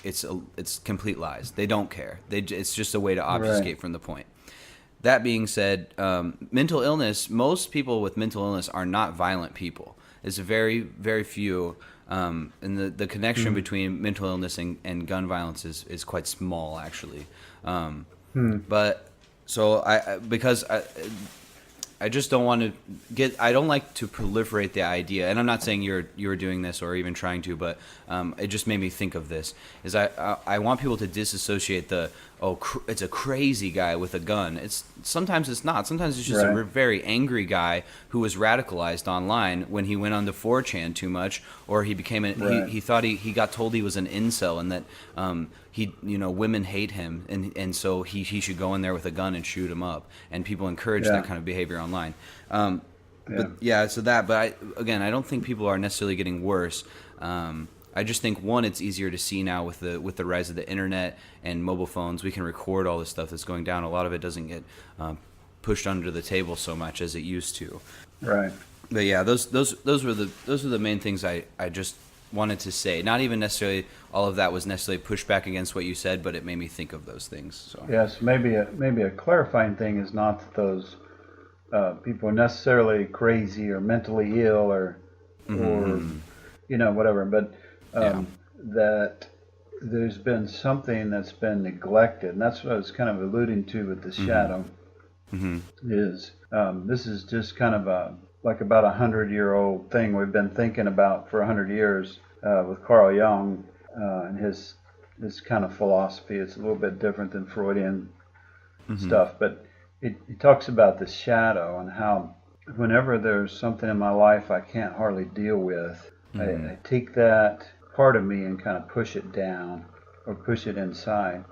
it's complete lies. They don't care. It's just a way to obfuscate from the point. That being said, mental illness. Most people with mental illness are not violent people. It's very, very few. And the connection between mental illness and gun violence is quite small, actually. But so I just don't want to I don't like to proliferate the idea, and I'm not saying you're doing this or even trying to, but it just made me think of this. Is I want people to disassociate it's a crazy guy with a gun. Sometimes it's not. Sometimes it's just a very angry guy who was radicalized online when he went on to 4chan too much, or he became he thought he got told he was an incel and that women hate him and so he should go in there with a gun and shoot him up, and people encourage that kind of behavior online. But I don't think people are necessarily getting worse. I just think it's easier to see now with the rise of the internet and mobile phones. We can record all the stuff that's going down. A lot of it doesn't get pushed under the table so much as it used to. right. But yeah, those were the main things I just wanted to say. Not even necessarily all of that was necessarily pushback against what you said, but it made me think of those things. So Yes, maybe a clarifying thing is not that those people are necessarily crazy or mentally ill or whatever, but that there's been something that's been neglected, and that's what I was kind of alluding to with the shadow. Is this is just kind of like about 100-year-old thing we've been thinking about for 100 years with Carl Jung and his this kind of philosophy. It's a little bit different than Freudian Mm-hmm. stuff, but it talks about the shadow and how whenever there's something in my life I can't hardly deal with, Mm-hmm. I take that part of me and kind of push it down or push it inside.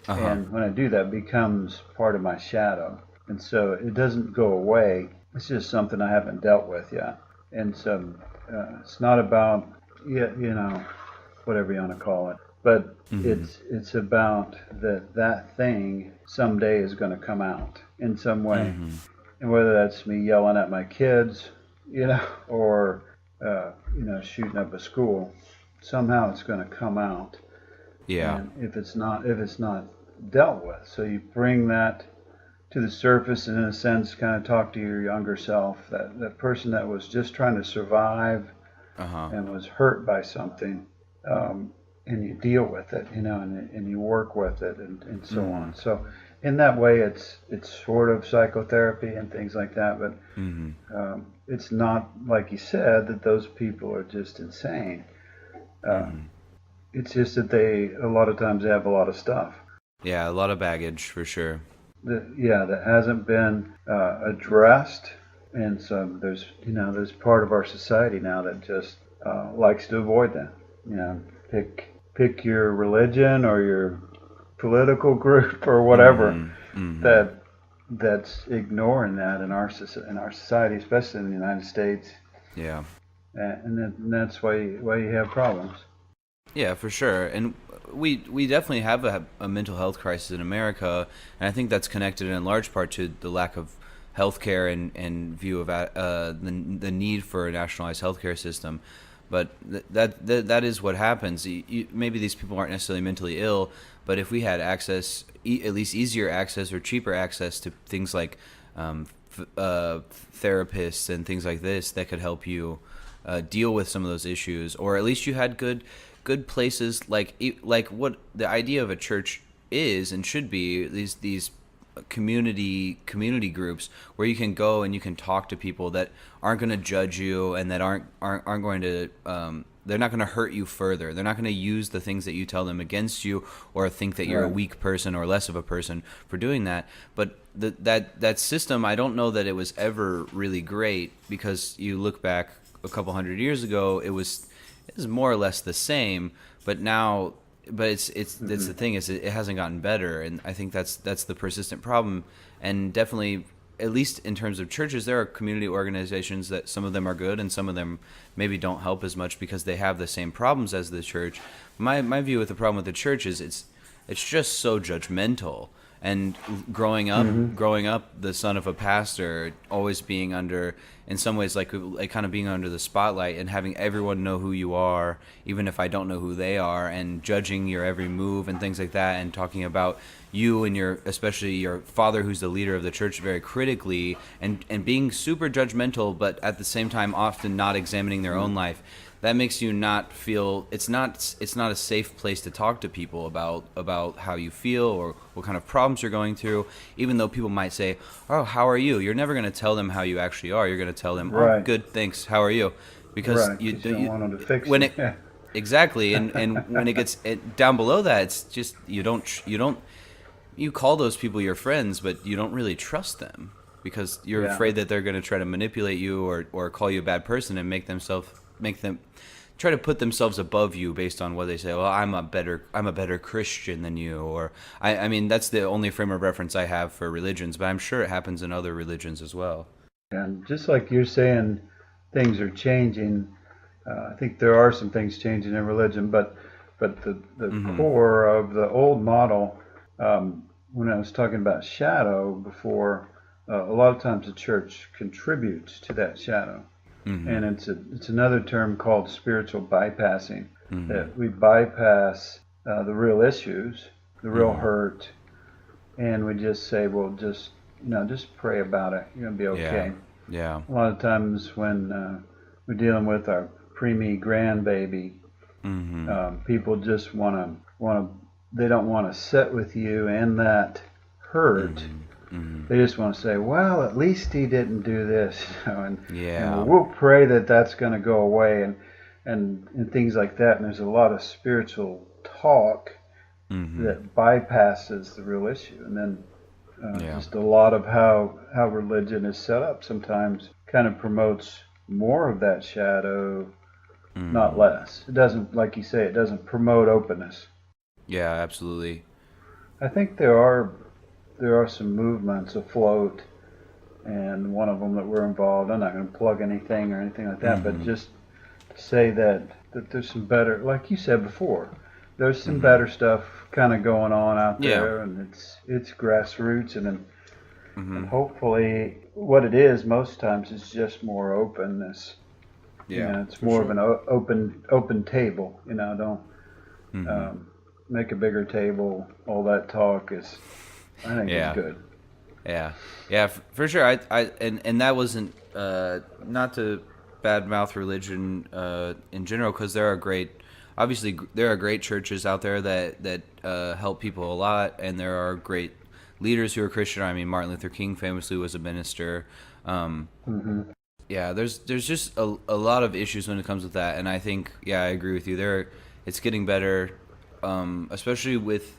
Uh-huh. And when I do that, it becomes part of my shadow. And so it doesn't go away. It's just something I haven't dealt with yet. And so it's not about, whatever you want to call it, but Mm-hmm. it's about that thing someday is going to come out in some way. Mm-hmm. And whether that's me yelling at my kids, or, shooting up a school, somehow it's going to come out. Yeah. And if it's not dealt with, so you bring that to the surface and in a sense kind of talk to your younger self, that person that was just trying to survive Uh-huh. and was hurt by something, um, and you deal with it, and you work with it, and so Mm-hmm. on. So in that way, it's sort of psychotherapy and things like that, but Mm-hmm. it's not like you said that those people are just insane. Uh, Mm-hmm. it's just that they a lot of times they have a lot of stuff Yeah, a lot of baggage for sure. that hasn't been addressed, and so there's part of our society now that just likes to avoid that. Pick your religion or your political group or whatever Mm-hmm. Mm-hmm. that's ignoring that in our society, especially in the United States, Yeah. and that's why you have problems. Yeah, for sure. And we definitely have a mental health crisis in America, and I think that's connected in large part to the lack of healthcare and view of the need for a nationalized healthcare system. But that is what happens. Maybe these people aren't necessarily mentally ill, but if we had access, at least easier access or cheaper access to things like therapists and things like this that could help you deal with some of those issues, or at least you had good places like what the idea of a church is and should be, these community groups where you can go and you can talk to people that aren't going to judge you and that aren't going to they're not going to hurt you further. They're not going to use the things that you tell them against you or think that you're a Right. weak person or less of a person for doing that. But that system, I don't know that it was ever really great, because you look back a couple hundred years ago, it was more or less the same. But now, but it's Mm-hmm. the thing is it hasn't gotten better, and I think that's the persistent problem. And definitely, at least in terms of churches, there are community organizations that some of them are good and some of them maybe don't help as much because they have the same problems as the church. My view with the problem with the church is it's just so judgmental. And Mm-hmm. growing up the son of a pastor, always being under, in some ways, like kind of being under the spotlight and having everyone know who you are, even if I don't know who they are, and judging your every move and things like that, and talking about you and especially your father, who's the leader of the church, very critically, and being super judgmental, but at the same time often not examining their own life. That makes you not feel, it's not a safe place to talk to people about how you feel or what kind of problems you're going through. Even though people might say, "Oh, how are you?" You're never going to tell them how you actually are. You're going to tell them, "Oh, Right. good, thanks. How are you?" Because Right. Because you don't want them to fix when it. it Yeah. exactly, and when it gets down below that, it's just you call those people your friends, but you don't really trust them because you're Yeah. afraid that they're going to try to manipulate you or call you a bad person and make them try to put themselves above you based on what they say. Well, I'm a better Christian than you, or I mean that's the only frame of reference I have for religions, but I'm sure it happens in other religions as well. And just like you're saying, things are changing. I think there are some things changing in religion, but the Mhm. core of the old model, when I was talking about shadow before, a lot of times the church contributes to that shadow, Mhm. and it's another term called spiritual bypassing. Mhm. That we bypass the real issues, the real Mhm. hurt, and we just say, well, just pray about it. You're gonna be Yeah. okay. Yeah. A lot of times when we're dealing with our preemie grandbaby, Mhm. people just they don't want to sit with you in that hurt. Mhm. Mhm. They just want to say, well, at least he didn't do this, and Yeah. we'll pray that that's going to go away, and things like that. And there's a lot of spiritual talk Mm-hmm. that bypasses the real issue. And then Yeah. just a lot of how religion is set up sometimes kind of promotes more of that shadow, not Mm-hmm. less. It doesn't, like you say, it doesn't promote openness. Yeah, absolutely. I think there are some movements afloat, and one of them that we're involved. I'm not going to plug anything or anything like that, but Mm-hmm. just say that there's some better, like you said before, there's some Mm-hmm. better stuff kind of going on out Yeah. there, and it's grassroots, and Mm-hmm. hopefully what it is most times is just more openness. Yeah, It's for more of sure. an open table. Don't Mm-hmm. um, make a bigger table. All that talk is, I think, is Yeah. good. Yeah, yeah, for sure. And that wasn't not to badmouth religion in general, because there are great, obviously there are great churches out there that help people a lot, and there are great leaders who are Christian. I mean, Martin Luther King famously was a minister. Um, Hmm. yeah, there's just a lot of issues when it comes with that, and I think I agree with you. It's getting better, especially with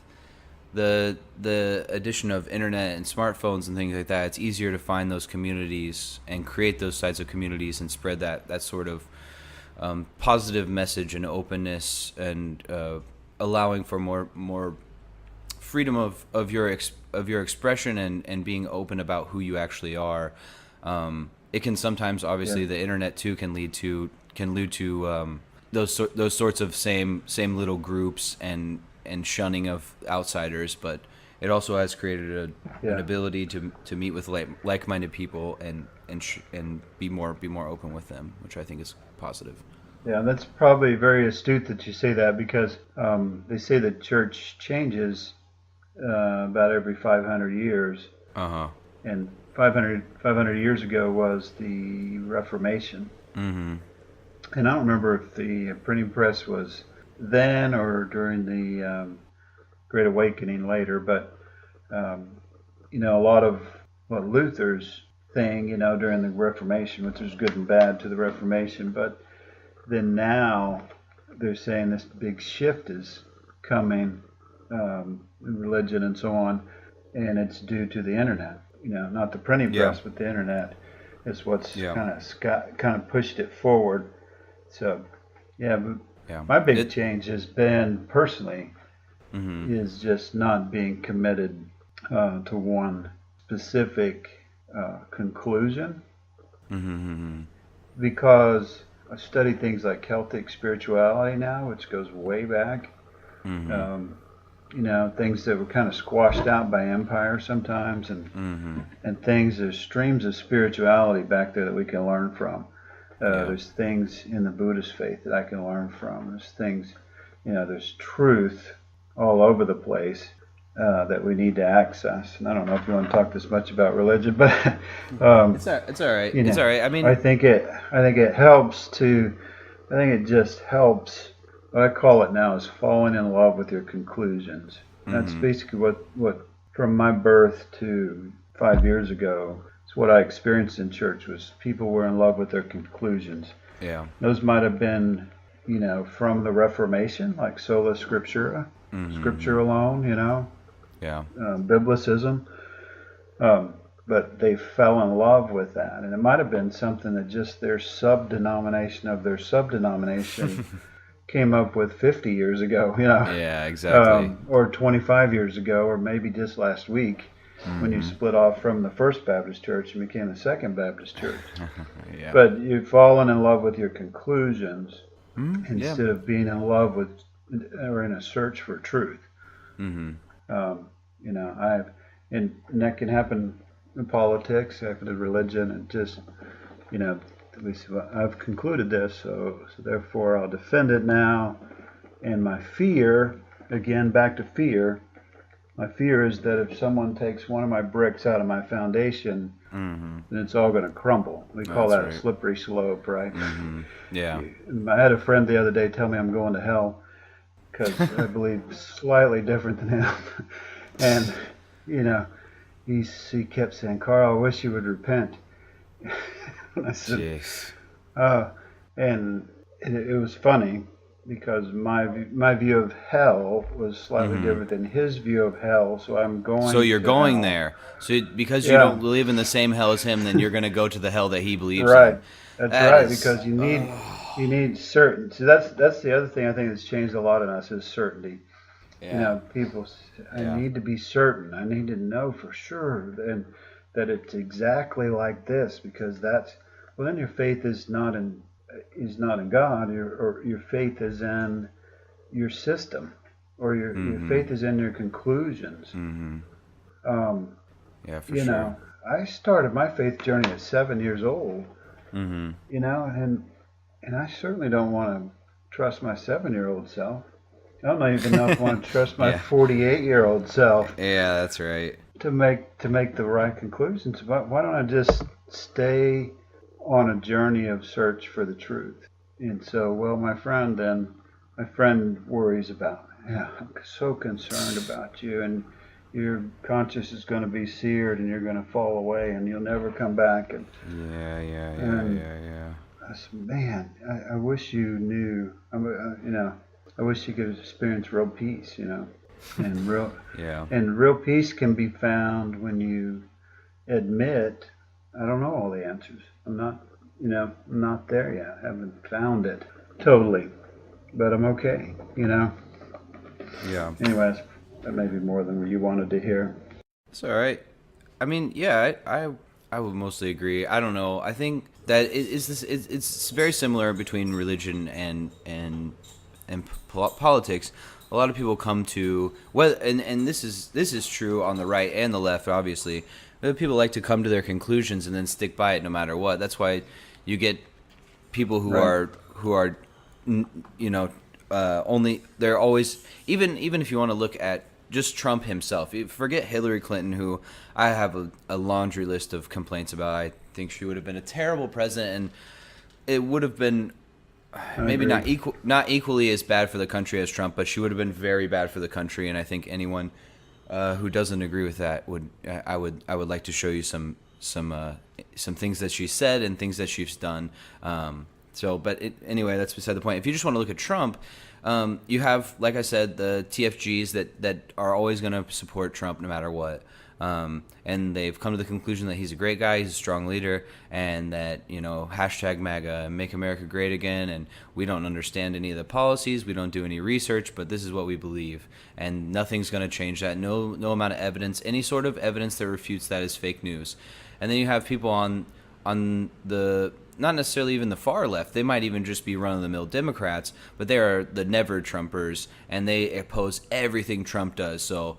the addition of internet and smartphones and things like that. It's easier to find those communities and create those sites of communities and spread that sort of positive message and openness, and allowing for more freedom of your expression, and being open about who you actually are. It can sometimes, Yeah. obviously, the internet too can lead to those sorts of same little groups, and shunning of outsiders, but it also has created an Yeah. ability to meet with like-minded people, and be more open with them, which I think is positive. Yeah, that's probably very astute that you say that because they say the church changes about every 500 years, Uh huh. and 500 years ago was the Reformation. Mm-hmm. And I don't remember if the printing press was then or during the Great Awakening later, but um, a lot of what Luther's thing, during the Reformation, which was good and bad to the Reformation, but then now they're saying this big shift is coming in religion and so on, and it's due to the internet. Not the printing Yeah. press, but the internet is what's Yeah. kind of pushed it forward. So, yeah, but Yeah. my big It. change has been personally Mm-hmm. is just not being committed to one specific conclusion Mm-hmm. because I study things like Celtic spirituality now, which goes way back. Mm-hmm. Um, things that were kind of squashed out by empire sometimes, and Mm-hmm. things. There's streams of spirituality back there that we can learn from. Yeah. There's things in the Buddhist faith that I can learn from. There's things, there's truth all over the place that we need to access. And I don't know if you want to talk this much about religion, but It's all right. you It's know, all right. I I mean. think it I think it helps to I think it just helps. What I call it now is falling in love with your conclusions. That's Mm-hmm. basically what from my birth to 5 years ago. It's what I experienced in church was people were in love with their conclusions. Yeah. Those might have been, from the Reformation, like sola scriptura, Mm-hmm. scripture alone, Yeah. biblicism. Um, but they fell in love with that. And it might have been something that just their sub-denomination of their sub-denomination came up with 50 years ago, Yeah. Exactly. or 25 years ago, or maybe just last week when you Mm-hmm. split off from the First Baptist Church and became the Second Baptist Church. Yeah. But you've fallen in love with your conclusions Mm-hmm. Yeah. instead of being in love with or in a search for truth. Mm-hmm. Um, I've and that can happen in politics, happen in religion, and just we say, well, I've concluded this, so therefore I'll defend it now. And my fear, again, back to fear. My fear is that if someone takes one of my bricks out of my foundation, Mm-hmm. then it's all going to crumble. We call That's that a right. slippery slope, right? Mm-hmm. Yeah. I had a friend the other day tell me I'm going to hell because I believe slightly different than him. And, you know, he kept saying, Karl, I wish you would repent. And I said, Jeez. uh, and it was funny because my view of hell was slightly Mm-hmm. different than his view of hell. So I'm So going you're to going hell. there. So because you don't Yeah, believe in the same hell as him, then you're going to go to the hell that he believes right. in. That's That right. is, Because you need certain. So that's the other thing I think that's changed a lot in us is certainty. yeah, People, I yeah. need to be certain. I need to know for sure, and that it's exactly like this because that's well. Then your faith is not in God, or your faith is in your system, or your Mm-hmm. faith is in your conclusions. Mm-hmm. Um, Yeah, for you sure. know, I started my faith journey at 7 years old. Mm-hmm. And I certainly don't want to trust my 7-year-old self. I don't even know if I want to trust my Yeah. 48-year-old self Yeah, that's right. to make the right conclusions. Why don't I just stay on a journey of search for the truth? And so, well, my friend worries about, yeah, I'm so concerned about you, and your conscience is going to be seared, and you're going to fall away, and you'll never come back. Yeah, yeah, yeah, And yeah, yeah. I said, man, I wish you knew. I wish you could experience real peace. And real Yeah. and real peace can be found when you admit, I don't know all the answers. I'm not there yet. I haven't found it totally, but I'm okay. Yeah. Anyways, that may be more than you wanted to hear. It's all right. I mean, yeah, I would mostly agree. I don't know. I think that it's very similar between religion and politics. A lot of people come to and this is true on the right and the left, obviously. But people like to come to their conclusions and then stick by it no matter what. That's why you get people who Right. are you know only they're always even if you want to look at just Trump himself. Forget Hillary Clinton, who I have a laundry list of complaints about. I think she would have been a terrible president, and it would have been I maybe agree. not equally as bad for the country as Trump, but she would have been very bad for the country. And I think anyone who doesn't agree with that I would like to show you some things that she said and things that she's done. Anyway, that's beside the point. If you just want to look at Trump, you have, like I said, the TFGs that are always going to support Trump no matter what. And they've come to the conclusion that he's a great guy, he's a strong leader, and that, hashtag MAGA, make America great again, and we don't understand any of the policies, we don't do any research, but this is what we believe, and nothing's going to change that. No amount of evidence, any sort of evidence that refutes that is fake news. And then you have people on the not necessarily even the far left. They might even just be run-of-the-mill Democrats, but they are the never Trumpers, and they oppose everything Trump does. So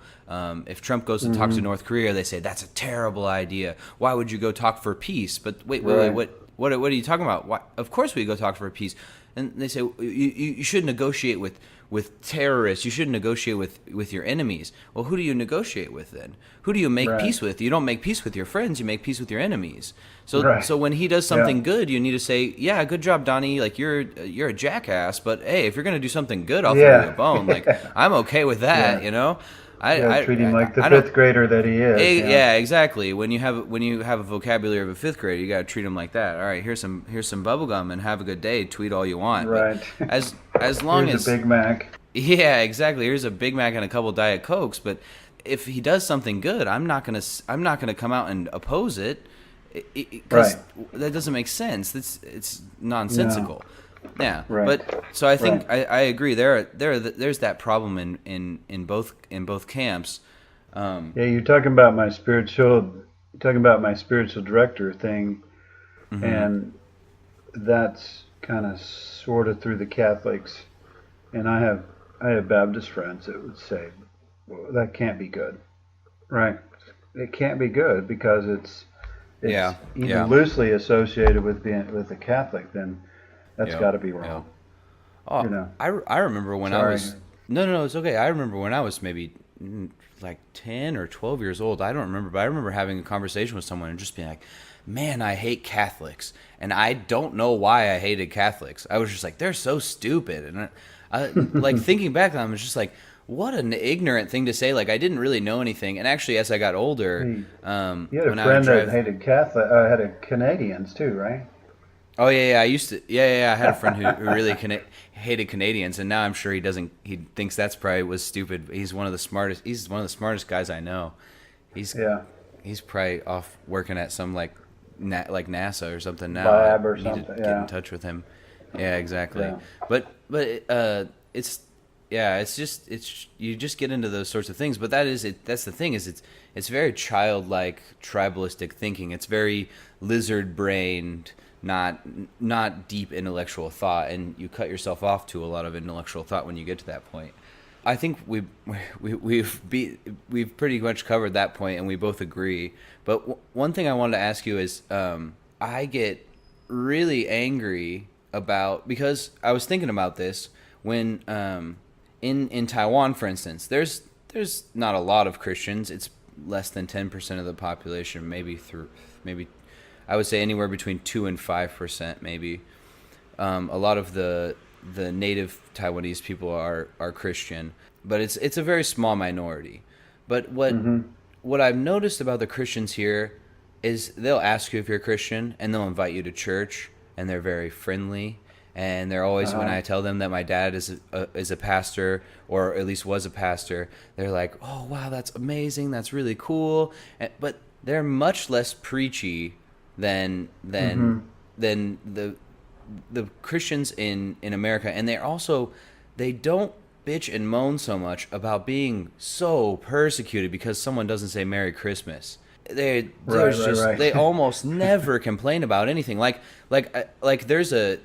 if Trump goes to talk to Mm-hmm. North Korea, they say that's a terrible idea. Why would you go talk for peace? But wait, Right. what are you talking about? Why? Of course we go talk for peace. And they say you should negotiate with terrorists. You shouldn't negotiate with your enemies. Well, who do you negotiate with then? Who do you make Right. peace with? You don't make peace with your friends. You make peace with your enemies. So Right. when he does Yeah. something good, you need to say, yeah, good job, Donnie. Like you're a jackass, but hey, if you're gonna do something good, I'll throw you a Yeah. bone. Like I'm okay with that. Yeah. You know, You gotta treat him like the I don't. fifth grader that he is. Yeah. Yeah, exactly. When you have a vocabulary of a fifth grader, you got to treat them like that. All right, here's some bubble gum and have a good day. Tweet all you want, but Right. as long Here's as a Big Mac. yeah, exactly. Here's a Big Mac and a couple Diet Cokes. But if he does something good, I'm not gonna come out and oppose it because Right. that doesn't make sense. It's No. nonsensical. Yeah, Right. but so I think Right. I agree. There's that problem in both camps. Yeah, you're talking about my spiritual director thing, Hmm. and that's kind of sort of through the Catholics, and I have Baptist friends that would say, well, that can't be good, right? It can't be good because it's Yeah, even yeah, loosely associated with being with a Catholic. Then that's yeah, got to be yeah. wrong. Oh, You know. I remember when I Sorry. was no, it's okay. I remember when I was maybe like 10 or 12 years old. I don't remember, but I remember having a conversation with someone and just being like, "Man, I hate Catholics." And I don't know why I hated Catholics. I was just like, "They're so stupid." And like thinking back on it, I was just like, what an ignorant thing to say. Like I didn't really know anything. And actually as I got older, Hey, you had a when I would friend that drive hated had a Canadians too, right? Oh yeah. I used to. Yeah. I had a friend who really hated Canadians, and now I'm sure he doesn't. He thinks that's probably was stupid. He's one of the smartest. He's one of the smartest guys I know. He's Yeah, he's probably off working at some like NASA or something now. I lab or need to something. get in Yeah, touch with him. Yeah, exactly. yeah, But it's yeah, it's you just get into those sorts of things. But that is it. That's the thing is it's very childlike tribalistic thinking. It's very lizard brained, not deep intellectual thought, and you cut yourself off to a lot of intellectual thought when you get to that point. I think we've pretty much covered that point, and we both agree. But one thing I wanted to ask you is, I get really angry about because I was thinking about this when in Taiwan, for instance, there's not a lot of Christians. It's less than 10% of the population, maybe I would say anywhere between 2 and 5%, maybe. A lot of the native Taiwanese people are Christian, but it's a very small minority. But hmm what I've noticed about the Christians here is they'll ask you if you're a Christian and they'll invite you to church, and they're very friendly. And they're always, when I tell them that my dad is a pastor, or at least was a pastor, they're like, "Oh wow, that's amazing, that's really cool." But they're much less preachy than hmm than the Christians in America, and they don't bitch and moan so much about being so persecuted because someone doesn't say Merry Christmas. They Right. almost never complain about anything. There's a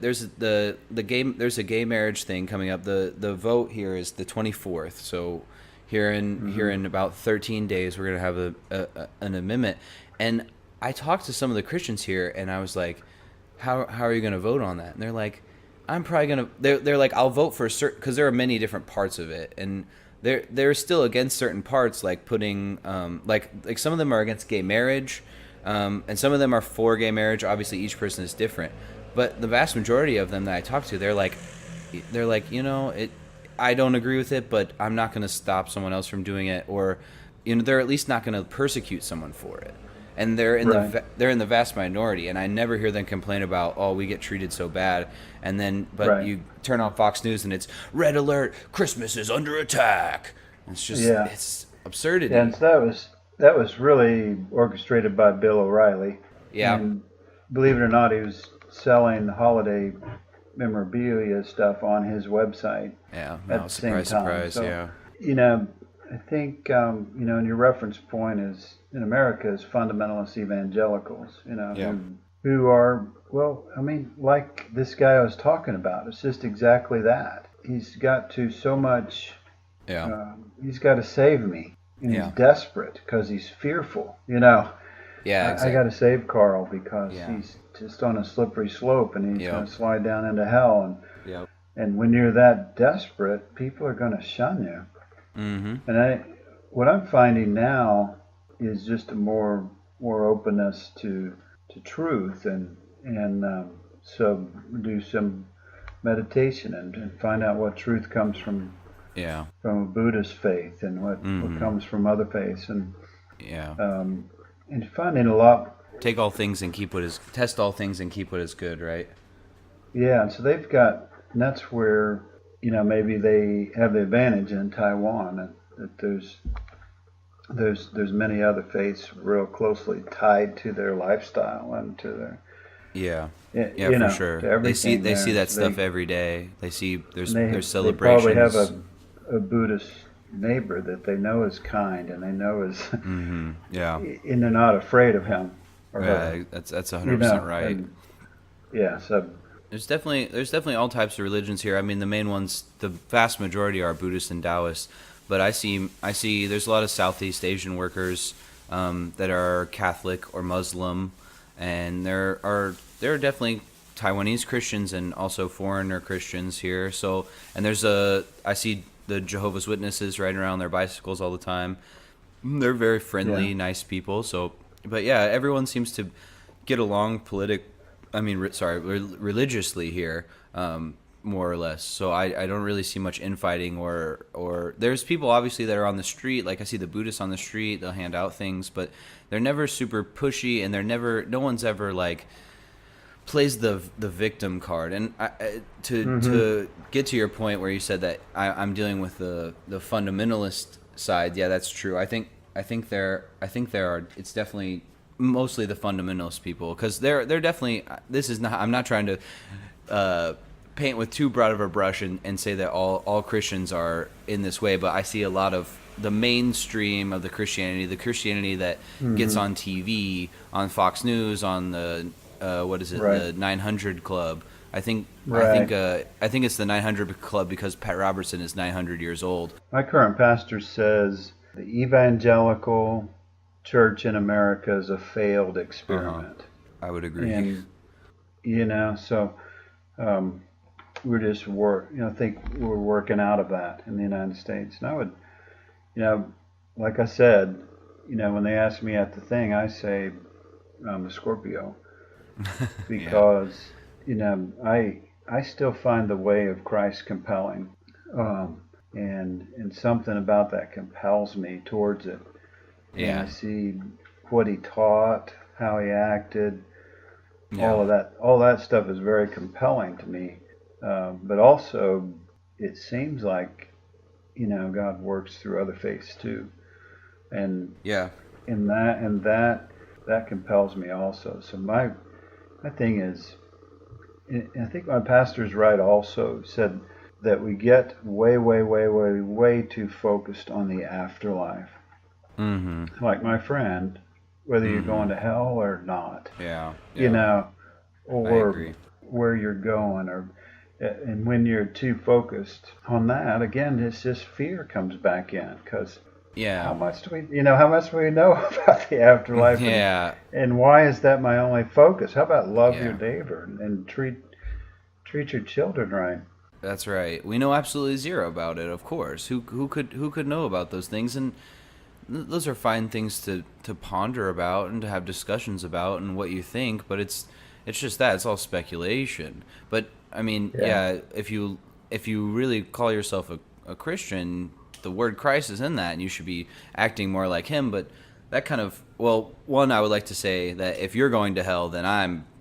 gay marriage thing coming up. The vote here is the 24th. So here in about 13 days we're gonna have an amendment. And I talked to some of the Christians here, and I was like, how are you going to vote on that? And they're like, I'm probably going to, they're like, I'll vote for a certain, because there are many different parts of it. And they're still against certain parts, like putting, like some of them are against gay marriage, and some of them are for gay marriage. Obviously, each person is different. But the vast majority of them that I talk to, they're like, I don't agree with it, but I'm not going to stop someone else from doing it. Or, they're at least not going to persecute someone for it. And Right. they're in the vast minority, and I never hear them complain about, oh, we get treated so bad. But Right. you turn on Fox News and it's red alert, Christmas is under attack. Yeah. It's Yeah. And absurdity. so that was really orchestrated by Bill O'Reilly, Yeah, and believe it or not, he was selling holiday memorabilia stuff on his website yeah. at No, the same surprise, time. surprise. So, Yeah, you know, I think, and your reference point is in America is fundamentalist evangelicals, yeah, who are, well, I mean, like this guy I was talking about. It's just exactly that. He's got to so much, yeah, he's got to save me. And he's yeah, desperate because he's fearful. yeah. I got to Exactly. save Karl because Yeah, he's just on a slippery slope and he's yeah, going to slide down into hell. yeah. And when you're that desperate, people are going to shun you. Mm-hmm. And what I'm finding now is just a more openness to truth, and so do some meditation and find out what truth comes Yeah. from a Buddhist faith and what Mm-hmm. comes from other faiths, Yeah. and finding a lot. Take all things and test all things and keep what is good, right? Yeah, and so they've got, and that's where maybe they have the advantage in Taiwan, that there's many other faiths real closely tied to their lifestyle and to Yeah. their, Yeah, for sure. to everything They see there. that So stuff every day. They see there's they probably have celebrations. a Buddhist neighbor that they know is kind and they know is, Mm-hmm. Yeah. and they're not afraid of him or her. Yeah, that's 100% right. And yeah, so There's definitely all types of religions here. I mean, the main ones, the vast majority are Buddhist and Taoist, but I see there's a lot of Southeast Asian workers that are Catholic or Muslim, and there are definitely Taiwanese Christians and also foreigner Christians here. So, and I see the Jehovah's Witnesses riding around their bicycles all the time. They're very yeah, friendly, nice people. So, but yeah, everyone seems to get along religiously here, more or less. So I don't really see much infighting or there's people obviously that are on the street. Like I see the Buddhists on the street, they'll hand out things, but they're never super pushy, and no one's ever like plays the victim card. And to get to your point where you said that I'm dealing with the fundamentalist side. Yeah, that's true. I think there are. It's definitely mostly the fundamentalist people, because they're definitely. This is not. I'm not trying to paint with too broad of a brush and say that all Christians are in this way, but I see a lot of the mainstream of the Christianity that gets on TV, on Fox News, on the the 900 Club. I think it's the 900 Club because Pat Robertson is 900 years old. My current pastor says the evangelical church in America is a failed experiment. I would agree. And so we're just I think we're working out of that in the United States. And I would, like I said, when they ask me at the thing, I say I'm a Scorpio because I still find the way of Christ compelling, and something about that compels me towards it. Yeah. And I see what he taught, how he acted, Yeah. all that stuff is very compelling to me. But also, it seems like God works through other faiths too, and that compels me also. So my thing is, I think my pastor's right. Also said that we get way too focused on the afterlife. Mm-hmm. Like my friend, whether you're going to hell or not. Yeah. Or where you're going, and when you're too focused on that, again, it's just fear comes back in, because how much do we know about the afterlife? Yeah. And why is that my only focus? How about love your neighbor and treat your children right? That's right. We know absolutely zero about it, of course. Who could know about those things? And those are fine things to ponder about and to have discussions about and what you think, but it's just that it's all speculation. But I mean, if you really call yourself a Christian, the word Christ is in that, and you should be acting more like him. But that kind of, one, I would like to say that if you're going to hell, then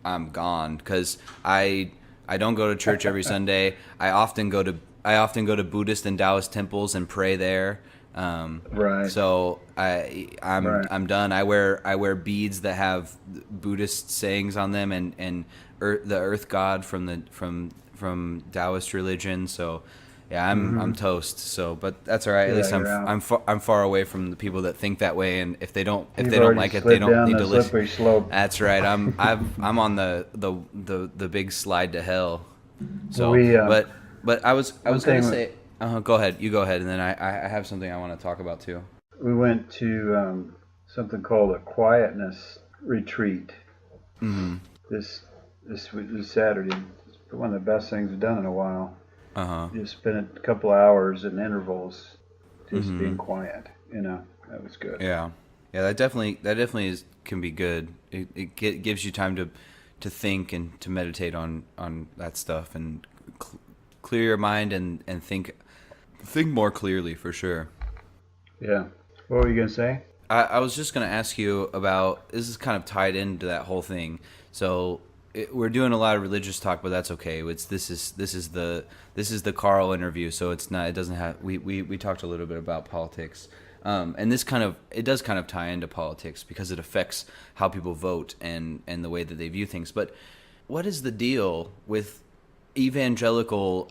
I'm gone, because I don't go to church every Sunday. I often go to Buddhist and Taoist temples and pray there. Right. So I'm done. I wear beads that have Buddhist sayings on them and the earth god from Taoist religion. So yeah, I'm toast. So, but that's all right. At least I'm far away from the people that think that way. And if they don't like it, they don't need to listen. Slope. That's right. I'm on the big slide to hell. So, but I was gonna say. Go ahead. You go ahead, and then I have something I want to talk about too. We went to something called a quietness retreat this Saturday. It's one of the best things we've done in a while. Just spent a couple hours in intervals, just being quiet. That was good. Yeah. That definitely can be good. It gives you time to think and to meditate on that stuff and clear your mind and think more clearly, for sure. Yeah. What were you going to say? I was just going to ask you about, this is kind of tied into that whole thing. So we're doing a lot of religious talk, but that's okay. This is the Karl interview, so it's not, it doesn't have, we talked a little bit about politics. And it does kind of tie into politics because it affects how people vote and the way that they view things. But what is the deal with evangelical?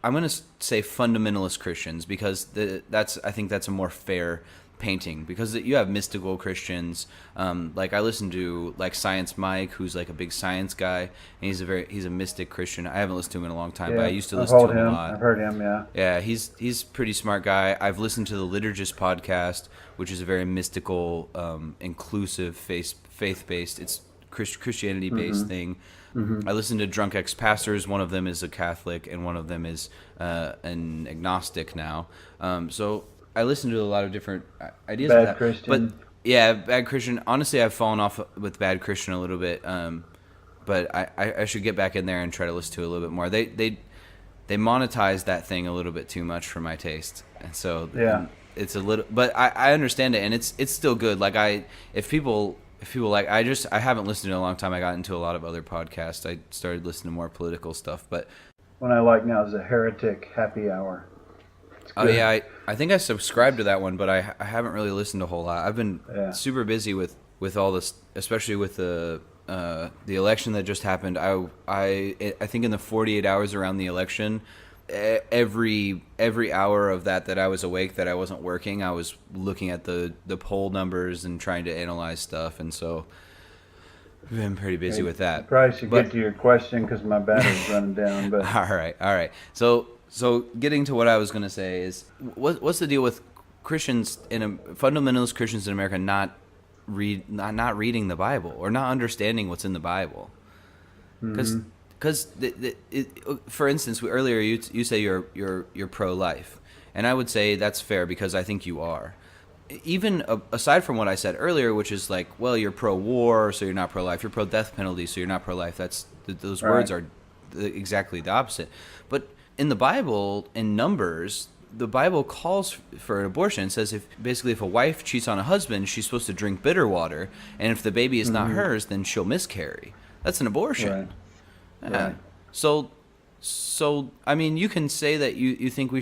I'm going to say fundamentalist Christians, because I think that's a more fair painting, because you have mystical Christians. Like I listen to like Science Mike, who's like a big science guy, and he's a mystic Christian. I haven't listened to him in a long time, but I used to listen to him a lot. I've heard him, yeah. Yeah, he's a pretty smart guy. I've listened to the Liturgist podcast, which is a very mystical, inclusive, faith-based. It's Christianity-based thing. I listen to Drunk Ex-Pastors. One of them is a Catholic, and one of them is an agnostic now. So I listen to a lot of different ideas. Bad Christian. But yeah, Bad Christian. Honestly, I've fallen off with Bad Christian a little bit. But I should get back in there and try to listen to it a little bit more. They monetize that thing a little bit too much for my taste, and so it's a little. But I understand it, and it's still good. Like if people if people like, I haven't listened in a long time. I got into a lot of other podcasts. I started listening to more political stuff, but One I like now is the Heretic Happy Hour. It's oh good. yeah, I think I subscribed to that one, but I haven't really listened a whole lot. I've been Yeah. super busy with all this, especially with the election that just happened. I think in the 48 hours around the election, every hour of that I was awake, that I wasn't working, I was looking at the poll numbers and trying to analyze stuff, and so I've been pretty busy Okay. with You that. probably should But get to your question because my battery's running down. But all right. So getting to what I was going to say is, what's the deal with Christians fundamentalist Christians in America not reading the Bible or not understanding what's in the Bible? Because mhm. for instance, earlier you say you're pro life, and I would say that's fair because I think you are. Even aside from what I said earlier, which is like, well, you're pro war, so you're not pro life. You're pro death penalty, so you're not pro life. Those words Right. are exactly the opposite. But in the Bible, in Numbers, the Bible calls for an abortion. It says if a wife cheats on a husband, she's supposed to drink bitter water, and if the baby is not Mhm. hers, then she'll miscarry. That's an abortion. Right. Yeah. Right. So I mean, you can say that you think you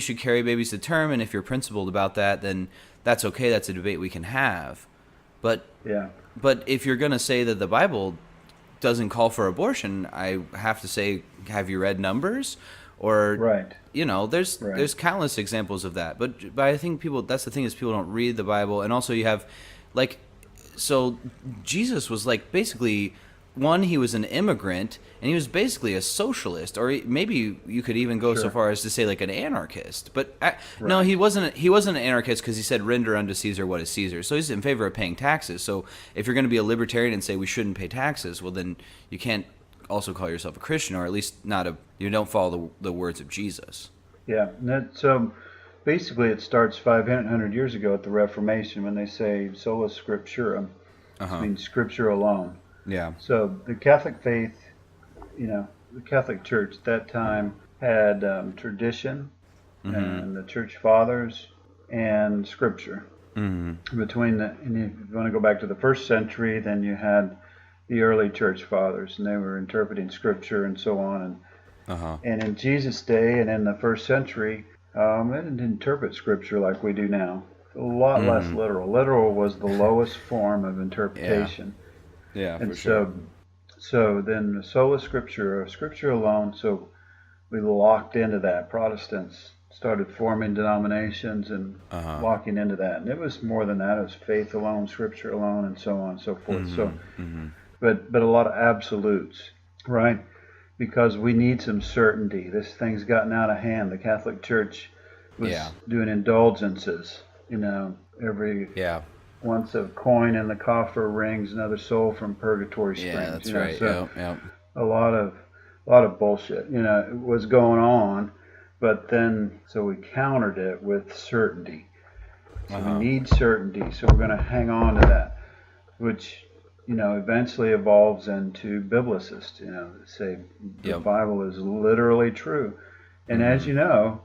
should carry babies to term, and if you're principled about that, then that's okay. That's a debate we can have. But Yeah. but if you're gonna say that the Bible doesn't call for abortion, I have to say, have you read Numbers? Or Right. Right. there's countless examples of that. But I think that's the thing, is people don't read the Bible, and also you have like, so Jesus was like basically, one, he was an immigrant, and he was basically a socialist, or maybe you could even go so Sure. far as to say like an anarchist. But no, Right. he wasn't an anarchist, because he said render unto Caesar what is Caesar. So he's in favor of paying taxes. So if you're going to be a libertarian and say we shouldn't pay taxes, well, then you can't also call yourself a Christian, or at least you don't follow the words of Jesus. Yeah. So basically, it starts 500 years ago at the Reformation when they say sola scriptura. Uh This huh. means scripture alone. Yeah. So the Catholic faith, the Catholic Church at that time had tradition Mm-hmm. and the church fathers and scripture. Mm-hmm. And if you want to go back to the first century, then you had the early church fathers, and they were interpreting scripture and so on. Uh huh. And in Jesus' day and in the first century, they didn't interpret scripture like we do now. A lot less Mm-hmm. literal. Literal was the lowest form of Yeah. interpretation. Yeah, And for sure. so then the sola scriptura, scripture alone. So we locked into that. Protestants started forming denominations and Uh huh. locking into that. And it was more than that. It was faith alone, scripture alone, and so on and so forth. So, Mm-hmm. Mm-hmm. but a lot of absolutes, right? Because we need some certainty. This thing's gotten out of hand. The Catholic Church was Yeah. doing indulgences, every Yeah. once a coin in the coffer rings another soul from purgatory springs. Yeah, that's right. So Yep. Yep. a lot of bullshit, was going on. But then, so we countered it with certainty. So Uh we huh. need certainty. So we're going to hang on to that, which, eventually evolves into biblicists, that say the Yep. Bible is literally true. And as Mm-hmm. you know,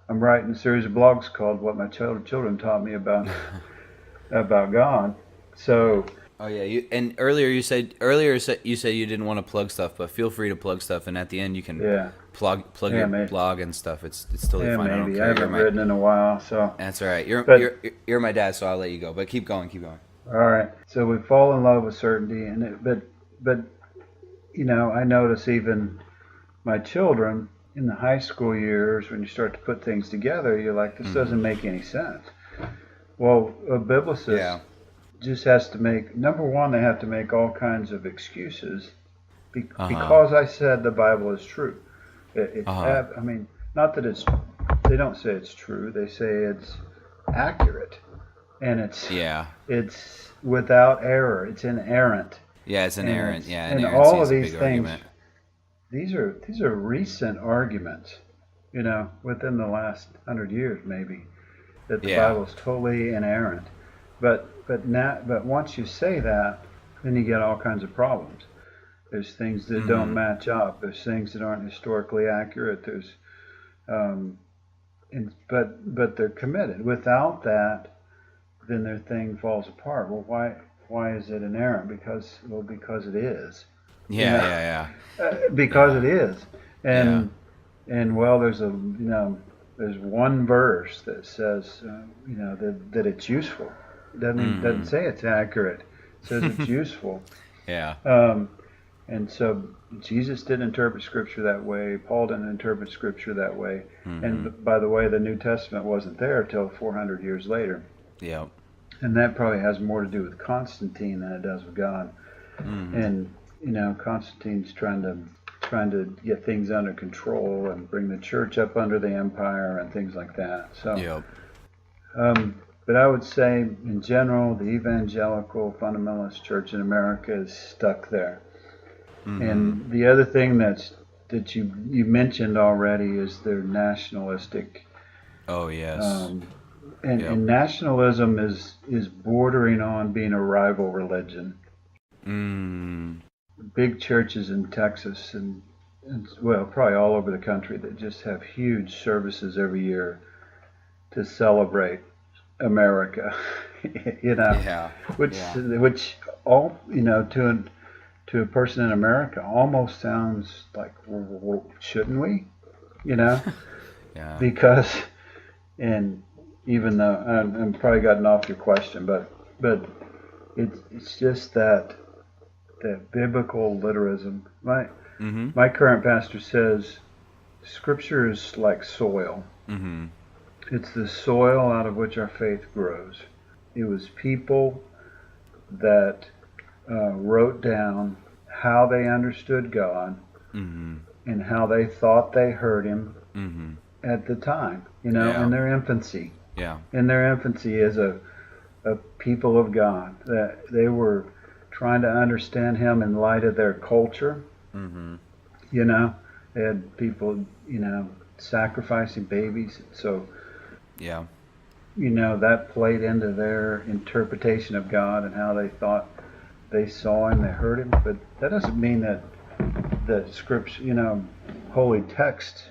I'm writing a series of blogs called "What My Children Taught Me About God." So Oh yeah. And you said you didn't want to plug stuff, but feel free to plug stuff, and at the end you can yeah, plug yeah, your maybe, blog and stuff. It's totally yeah, fine. I don't maybe I care. You're haven't my written in a while, so That's all right. You're but you're you're my dad, so I'll let you go. But keep going. Keep going. all right. So we fall in love with certainty, but I notice even my children in the high school years, when you start to put things together, you're like, this Mm-hmm. doesn't make any sense. Well, a biblicist Yeah. just has to make, number one, they have to make all kinds of excuses Uh huh. because I said the Bible is true. Uh huh. I mean, not that they don't say it's true, they say it's accurate. And Yeah. it's without error, it's inerrant. Yeah. It's And inerrant. Yeah. and Inerrancy all of is a these big things, argument. these are recent arguments, within the last 100 years maybe, that the Yeah. Bible is totally inerrant. But once you say that, then you get all kinds of problems. There's things that don't Mm-hmm. match up. There's things that aren't historically accurate. Um, but they're committed. Without that, then their thing falls apart. Well, why is it inerrant? Because it is. You Yeah, know, yeah, because yeah, it is. yeah, And well, there's one verse that says that it's useful. It doesn't mm-hmm. say it's accurate. It says it's useful. Yeah, Um, and so Jesus didn't interpret Scripture that way. Paul didn't interpret Scripture that way. mm-hmm. And by the way, the New Testament wasn't there till 400 years later. Yep, And that probably has more to do with Constantine than it does with God. mm-hmm. And Constantine's trying to get things under control and bring the church up under the empire and things like that. So, Yep, but I would say in general, the evangelical fundamentalist church in America is stuck there. mm-hmm. And the other thing that you mentioned already is their nationalistic, Oh yes, um, and, yep, and nationalism is bordering on being a rival religion. mm, Big churches in Texas and well, probably all over the country that just have huge services every year to celebrate America, you know, yeah, yeah, which all to a person in America almost sounds like, well, shouldn't we, you know, yeah, because and even though I'm probably gotten off your question, but it's just that biblical literism. mm-hmm, My current pastor says Scripture is like soil. mm-hmm, It's the soil out of which our faith grows. It was people that wrote down how they understood God mm-hmm, and how they thought they heard Him mm-hmm, at the time, in yeah, their infancy. yeah, In their infancy as a people of God, that they were trying to understand Him in light of their culture. mm-hmm, You know, they had people, sacrificing babies. So, yeah, that played into their interpretation of God and how they thought they saw Him, they heard Him. But that doesn't mean that Scripture, holy text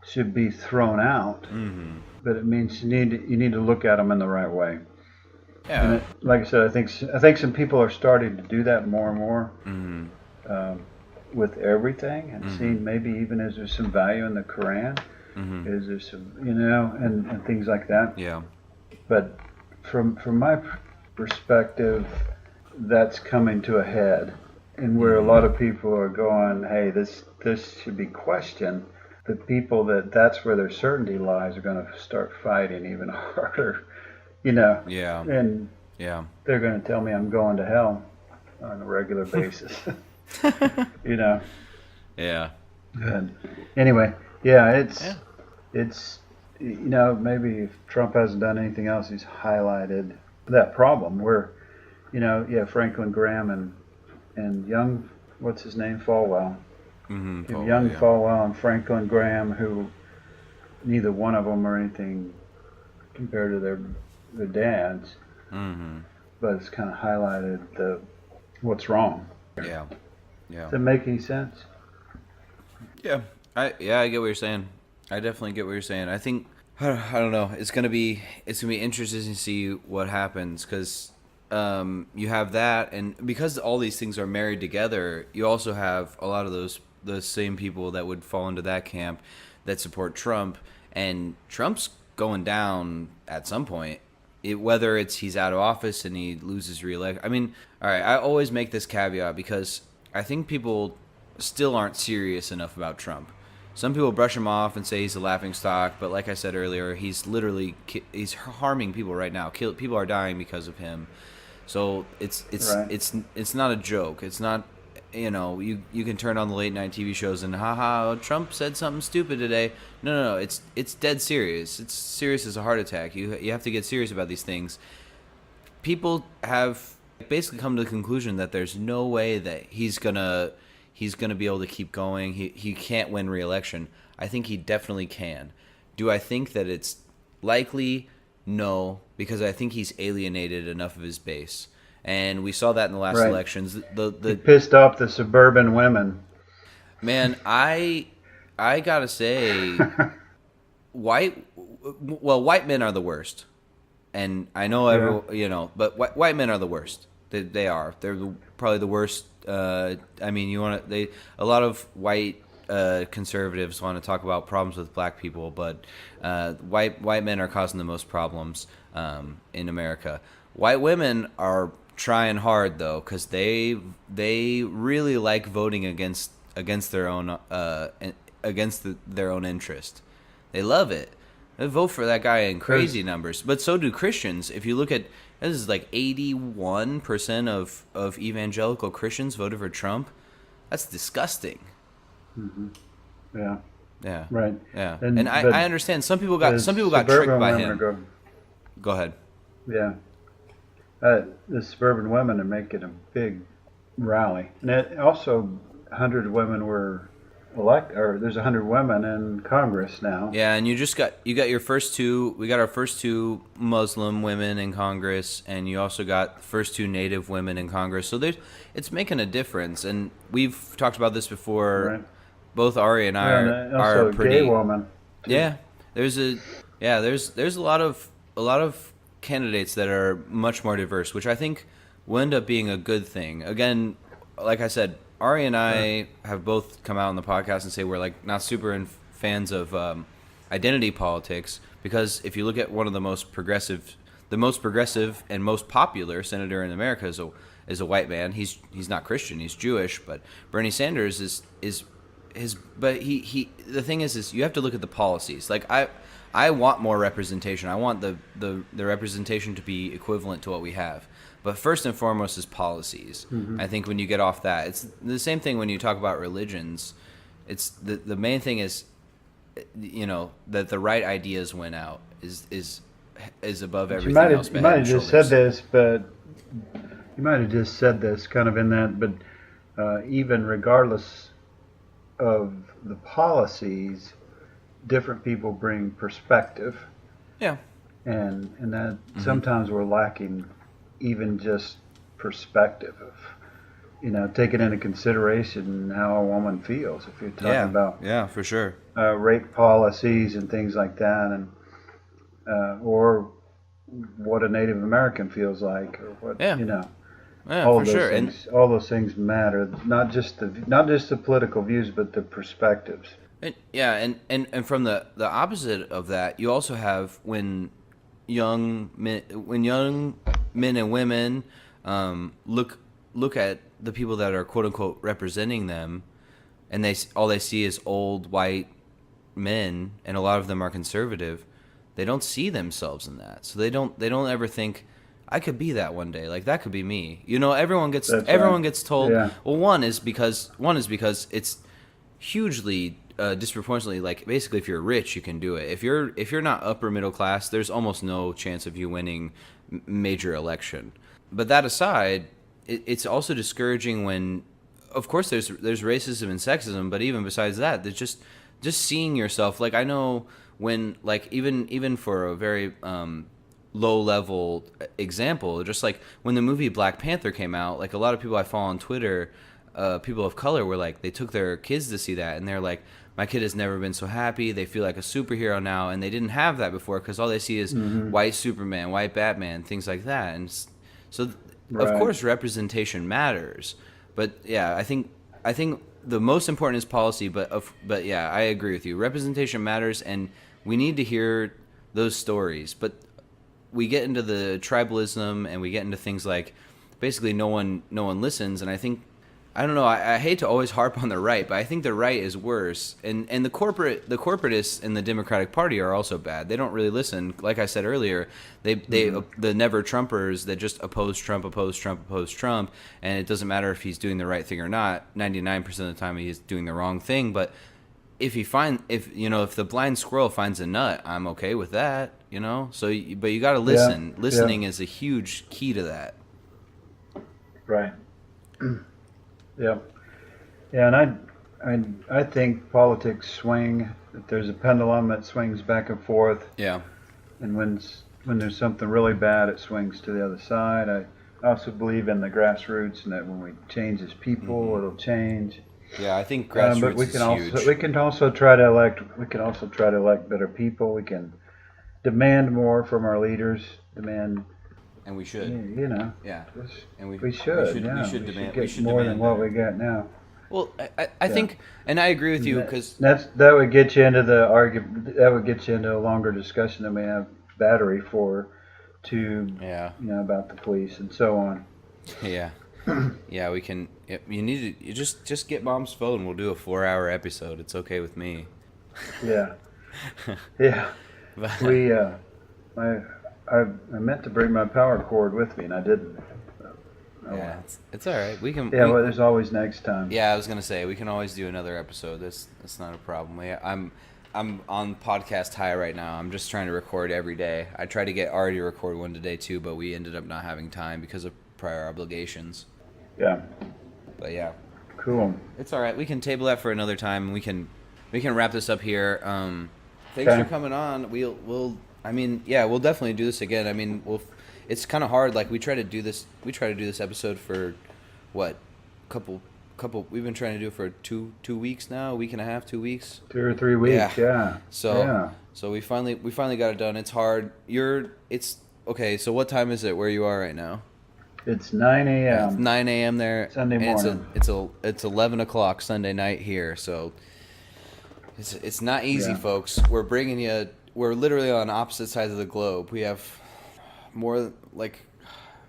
should be thrown out. mm-hmm, But it means you need to look at them in the right way. And yeah, like I said, I think some people are starting to do that more and more. mm-hmm, Um, with everything and mm-hmm, seeing maybe even is there some value in the Quran? mm-hmm, Is there some, and things like that? yeah, But from my perspective, that's coming to a head, and where a mm-hmm, lot of people are going, hey, this should be questioned. The people that's where their certainty lies are going to start fighting even harder, you know, yeah, and yeah, they're going to tell me I'm going to hell on a regular basis, you know. yeah, And anyway, yeah, yeah, it's maybe if Trump hasn't done anything else, he's highlighted that problem where Franklin Graham and young what's his name Falwell, mm-hmm, you have Paul, young yeah, Falwell and Franklin Graham who neither one of them are anything compared to their dads, mm-hmm, but it's kind of highlighted the what's wrong. yeah, yeah, Does that make any sense? yeah. I get what you're saying. I definitely get what you're saying. I think I don't know. It's gonna be interesting to see what happens because you have that, and because all these things are married together, you also have a lot of those same people that would fall into that camp that support Trump, and Trump's going down at some point. Whether it's he's out of office and he loses re-election. I mean, all right. I always make this caveat because I think people still aren't serious enough about Trump. Some people brush him off and say he's a laughing stock, but like I said earlier, he's harming people right now. People are dying because of him. So it's it's Right. it's it's not a joke. It's not you can turn on the late night TV shows and haha Trump said something stupid today. No, it's dead serious. It's serious as a heart attack. You have to get serious about these things. People have basically come to the conclusion that there's no way that he's gonna be able to keep going. He can't win re-election. I think he definitely can. Do I think that it's likely? No, because I think he's alienated enough of his base, and we saw that in the last Right. elections. He The pissed off the suburban women. man, I gotta say, white men are the worst. and I know Yeah. but white men are the worst. They are. Probably the worst. I mean, a lot of white conservatives want to talk about problems with black people, but white men are causing the most problems in America. White women are trying hard though, because they really like voting against their own their own interest. They love it. They vote for that guy in crazy There's numbers, but so do Christians. If you look at this, is like 81% of evangelical Christians voted for Trump. That's disgusting. yeah, Yeah, right. yeah, and And I but understand some the people got tricked suburban by women are him. going. Go ahead. Yeah, the suburban women are making a big rally, and it also 100 women were elect, or there's 100 women in Congress now. Yeah, and you got your first two. We got our first two Muslim women in Congress, and you also got the first two Native women in Congress. So it's making a difference, and we've talked about this before. Right. Both Ari and I Yeah, are, and are also a gay pretty. woman too. Yeah, there's a yeah there's a lot of candidates that are much more diverse, which I think will end up being a good thing. Again, like I said, Ari and Sure. I have both come out on the podcast and say we're like not super fans of identity politics, because if you look at one of the most progressive and most popular senator in America is a white man. He's not Christian. He's Jewish, but Bernie Sanders is his. But the thing is you have to look at the policies. Like I want more representation. I want the representation to be equivalent to what we have. But first and foremost is policies. Hmm. I think when you get off that, it's the same thing when you talk about religions. It's the main thing is, that the right ideas win out is above But everything else you but might head have and just said shoulders. this, but you might have just said this kind of in that, but even regardless of the policies, different people bring perspective, Yeah. and that Hmm. sometimes we're lacking even just perspective of, taking into consideration how a woman feels. If you're talking Yeah. about Yeah, for sure. rape policies and things like that, and or what a Native American feels like, or what Yeah. Yeah, all for of sure. those And things. All those things matter. Not just the political views, but the perspectives. yeah, and from the opposite of that, you also have when young men and women look at the people that are quote unquote representing them, and all they see is old white men, and a lot of them are conservative. They don't see themselves in that, so they don't ever think I could be that one day. Like that could be me. That's right. Everyone gets told. Yeah. Well, one is because it's hugely disproportionately, like basically if you're rich you can do it. If you're not upper middle class, there's almost no chance of you winning major election. But that aside, it's also discouraging when, of course, there's racism and sexism, but even besides that, there's just seeing yourself. Like I know when, like even for a very low level example, just like when the movie Black Panther came out, like a lot of people I follow on Twitter, people of color were like, they took their kids to see that, and they're like, my kid has never been so happy. They feel like a superhero now, and they didn't have that before because all they see is Hmm. white Superman, white Batman, things like that. And so, of Right. course, representation matters. But yeah, I think the most important is policy. But yeah, I agree with you. Representation matters, and we need to hear those stories. But we get into the tribalism, and we get into things like basically no one listens. And I don't know, I hate to always harp on the right, but I think the right is worse. And the corporatists in the Democratic Party are also bad. They don't really listen. Like I said earlier, Hmm. the never Trumpers that just oppose Trump, oppose Trump, oppose Trump, and it doesn't matter if he's doing the right thing or not. 99% of the time he's doing the wrong thing. But if the blind squirrel finds a nut, I'm okay with that. So but you got to Yeah. listen. Yeah. Listening is a huge key to that. Right. Yeah. Yeah. And I think politics swing. That there's a pendulum that swings back and forth, Yeah. and when there's something really bad, it swings to the other side. I also believe in the grassroots, and that when we change as people, Hmm. it'll change. Yeah, I think But grassroots we is can also huge. we can also try to elect better people. We can demand more from our leaders. Demand, And we should. you know, Yeah. just, And we should, we yeah, should we should demand we get should more than demand what better. we got now. Well, I Yeah. think, and I agree with And you, because that would get you into the argument. That would get you into a longer discussion than we have battery for, to yeah, about the police and so on. yeah, yeah. We can. You need to. You just get Mom's phone. We'll do a 4-hour episode. It's okay with me. Yeah, yeah. But, We I meant to bring my power cord with me and I didn't. Oh, yeah, well. it's all right. We can. Yeah, well, there's always next time. Yeah, I was gonna say we can always do another episode. That's not a problem. I'm on podcast high right now. I'm just trying to record every day. I tried to get Ari to record one today too, but we ended up not having time because of prior obligations. Yeah. But yeah, Cool. it's all right. We can table that for another time, and we can wrap this up here. Thanks Okay. for coming on. We'll. I mean, yeah, we'll definitely do this again. I mean, It's kind of hard. Like we try to do this episode for what, couple. We've been trying to do it for two weeks now, a week and a half, 2 weeks. 2 or 3 weeks. Yeah. So we finally got it done. It's hard. It's okay. So what time is it where you are right now? It's 9 It's a.m. 9 a.m. there. Sunday morning. And it's 11 o'clock Sunday night here. So it's not easy, Yeah. folks. We're bringing you. We're literally on opposite sides of the globe. We have more like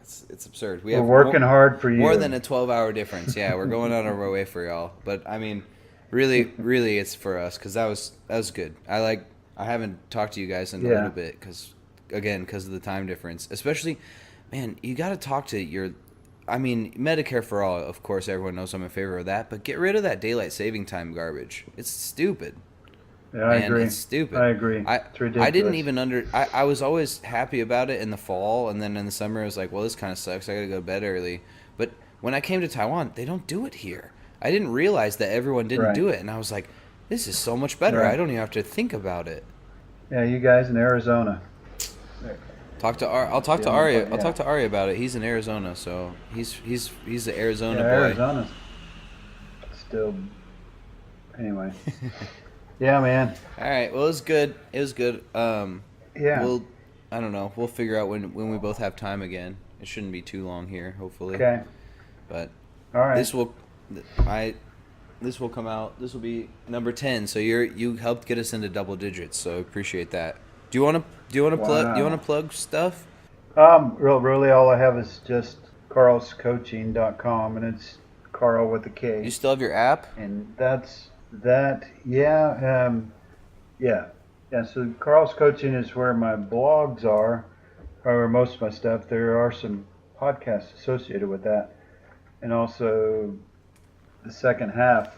it's absurd. We're working hard for you. More than a 12-hour difference. Yeah, we're going out of our way for y'all. But I mean, really, it's for us because that was good. I haven't talked to you guys in a little bit because of the time difference. Especially, man, you got to talk to your. I mean, Medicare for all. Of course, everyone knows I'm in favor of that. But get rid of that daylight saving time garbage. It's stupid. Yeah, I agree. It's stupid. I agree. It's ridiculous. I didn't even I was always happy about it in the fall, and then in the summer I was like, well, this kind of sucks. I got to go to bed early. But when I came to Taiwan, they don't do it here. I didn't realize that everyone didn't do it, and I was like, this is so much better. Right. I don't even have to think about it. Yeah, you guys in Arizona. I'll talk to Ari. I'll talk to Ari about it. He's in Arizona, so he's the Arizona boy. Arizona's still. Anyway. Yeah, man. All right. Well, it was good. Yeah. I don't know. We'll figure out when we both have time again. It shouldn't be too long here, hopefully. Okay. But All right. this will come out. This will be number 10. So you helped get us into double digits. So appreciate that. Do you want to plug stuff? Really, all I have is just karlscoaching.com, and it's Karl with a K. You still have your app? And that's that. Yeah. Yeah. So Karl's Coaching is where my blogs are, or most of my stuff. There are some podcasts associated with that, and also the second half.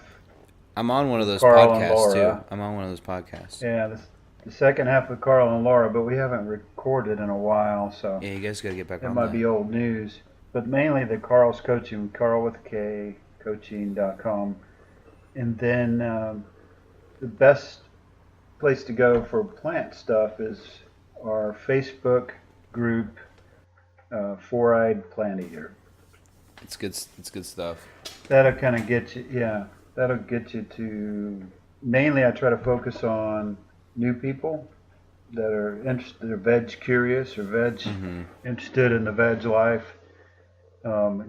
I'm on one of those Karl and podcasts Laura. too. I'm on one of those podcasts. Yeah, the second half with Karl and Laura, but we haven't recorded in a while, so Yeah, you guys gotta get back it on might that. be old news. But mainly the Karl's Coaching, Karl with a K, coaching.com. And then the best place to go for plant stuff is our Facebook group, Four-Eyed Plant Eater. It's good stuff. That'll kind of get you, that'll get you to, mainly I try to focus on new people that are interested, they're veg curious or veg interested in the veg life.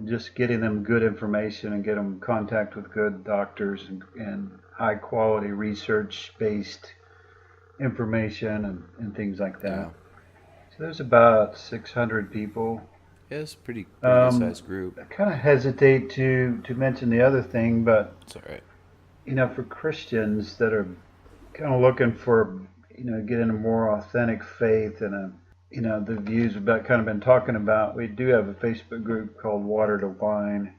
Just getting them good information and get them in contact with good doctors and high quality research based information and things like that. Yeah. So there's about 600 people. Yeah, it's a pretty good sized group. I kind of hesitate to mention the other thing, but It's all right. for Christians that are kind of looking for getting a more authentic faith and the views we've kind of been talking about, we do have a Facebook group called Water to Wine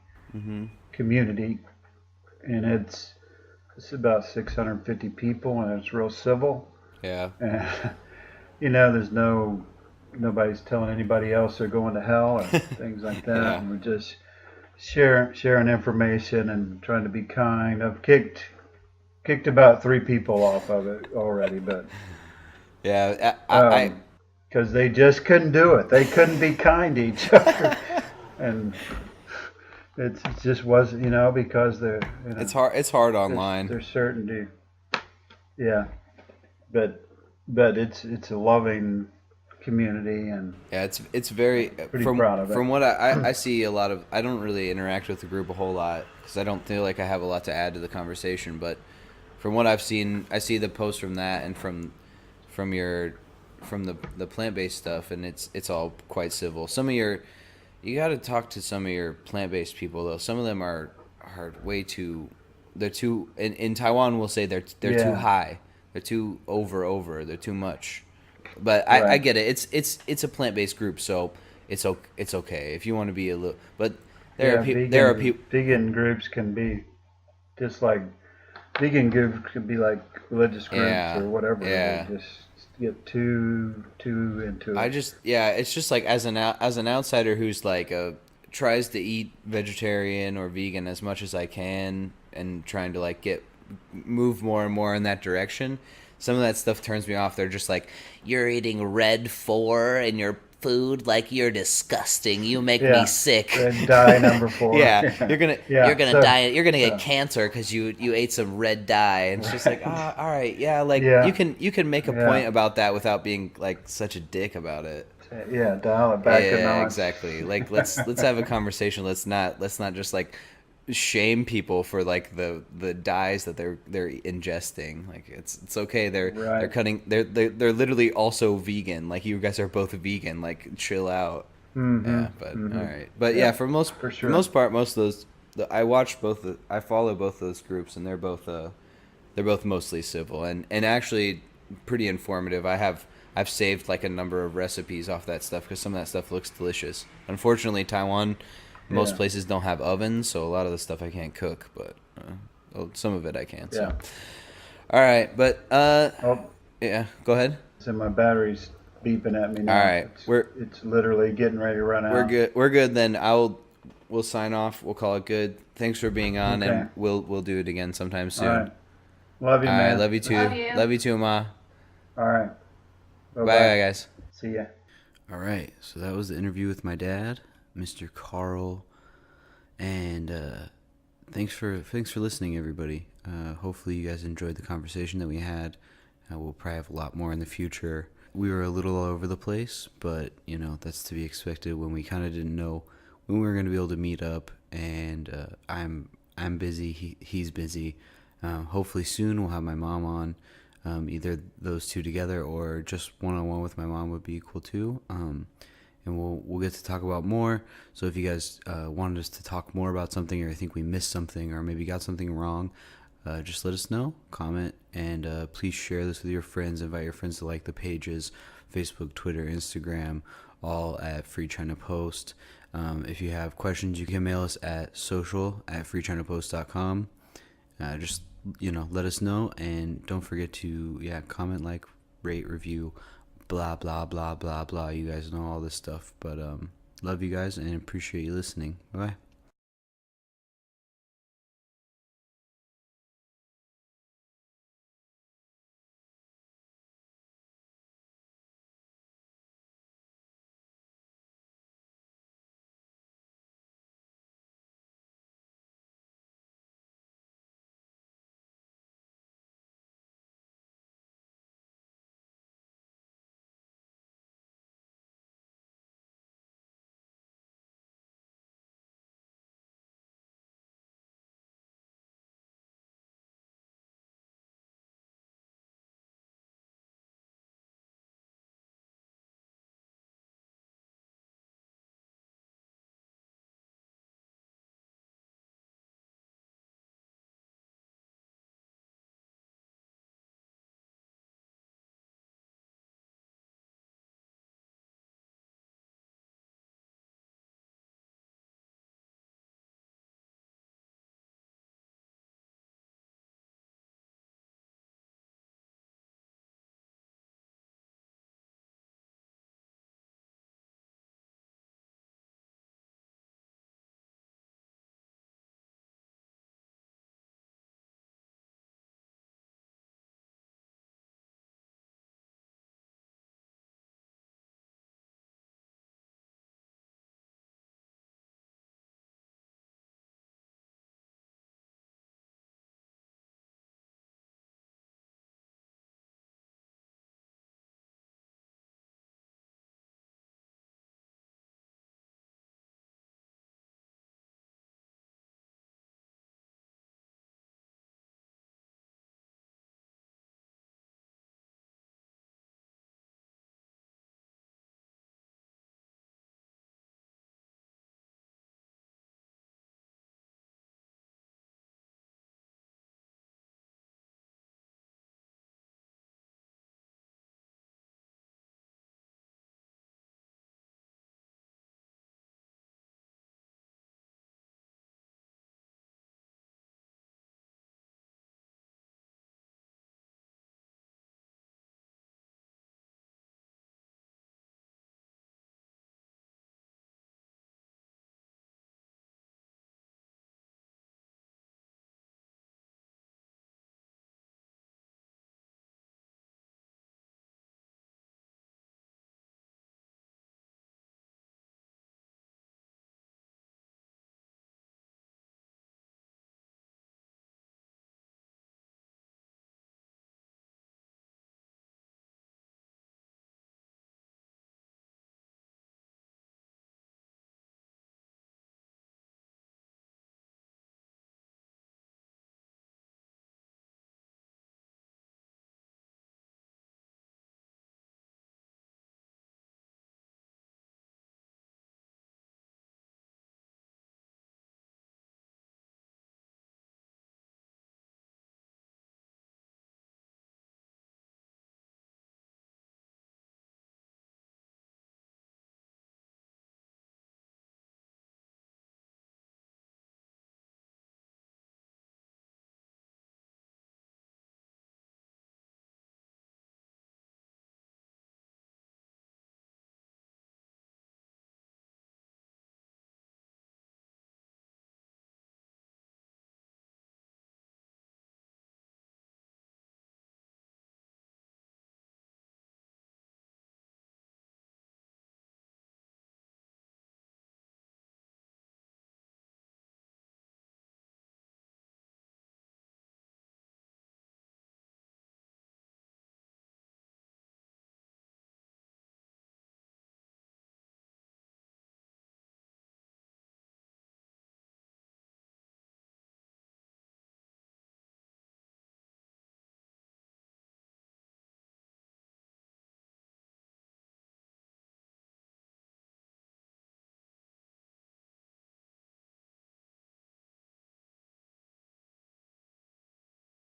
Community, and it's about 650 people, and it's real civil. Yeah. And there's nobody's telling anybody else they're going to hell or things like that. Yeah. And we're just sharing information and trying to be kind. I've kicked about 3 people off of it already, but Yeah. because they just couldn't do it. They couldn't be kind to each other, and it just wasn't, because they're. It's hard. It's hard online. There's certainty. Yeah, but but it's a loving community, and Yeah, it's very pretty proud of it. from what I see a lot of. I don't really interact with the group a whole lot because I don't feel like I have a lot to add to the conversation. But from what I've seen, I see the posts from that and from your from the plant based stuff, and it's all quite civil. Some of your you got to talk to some of your plant based people though. Some of them are way too. They're too in Taiwan. We'll say they're too Yeah. high. They're too over. They're too much. But I Right. get it. It's a plant based group, so it's okay if you want to be a little. But Yeah, there are people. vegan groups can be just like vegan groups could be like religious groups Yeah, or whatever. yeah. They just get too into I it. just it's just like as an outsider who's like tries to eat vegetarian or vegan as much as I can and trying to like move more and more in that direction. Some of that stuff turns me off. They're just like, you're eating red 4 in your food, like you're disgusting. You make me Yeah. sick. Red dye number 4. Yeah, you're gonna So, die. You're gonna get yeah. cancer because you ate some red dye, and it's just like, ah, all right, yeah, like Yeah. you can make a Yeah. point about that without being like such a dick about it. Yeah, dial it back a Yeah, notch. exactly. Like let's have a conversation. Let's not just like shame people for like the dyes that they're ingesting. Like it's okay. They're Right. cutting. They're literally also vegan. Like you guys are both vegan. Like chill out. Mm-hmm. Yeah, but Mm-hmm. all right. But Yeah, yeah, for for sure. most part, most of those I watch I follow both those groups, and they're both mostly civil and actually pretty informative. I've saved like a number of recipes off that stuff because some of that stuff looks delicious. Unfortunately, Taiwan, most Yeah. places don't have ovens, so a lot of the stuff I can't cook, but some of it I can. So. Yeah. All right, but Oh, yeah, go ahead. so my battery's beeping at me now. All right, It's literally getting ready to run out. We're good. We're good then. We'll sign off. We'll call it good. Thanks for being on, Okay. and we'll do it again sometime soon. All right. Love you, All man. right, love you too. Love you. Love you too, Ma. All right. Bye, Bye-bye. guys. See ya. All right, so that was the interview with my dad, Mr. Karl, and thanks for listening, everybody. Hopefully, you guys enjoyed the conversation that we had. We'll probably have a lot more in the future. We were a little all over the place, but that's to be expected when we kind of didn't know when we were going to be able to meet up. And I'm busy. He's busy. Hopefully soon we'll have my mom on. Either those two together or just one-on-one with my mom would be cool too. And we'll get to talk about more. So if you guys wanted us to talk more about something, or think we missed something, or maybe got something wrong, just let us know, comment, and please share this with your friends. Invite your friends to like the pages, Facebook, Twitter, Instagram, all at Free China Post. If you have questions, you can mail us at social@freechinapost.com. Just let us know, and don't forget to comment, like, rate, review, blah blah blah blah blah. You guys know all this stuff, but love you guys and appreciate you listening. Bye.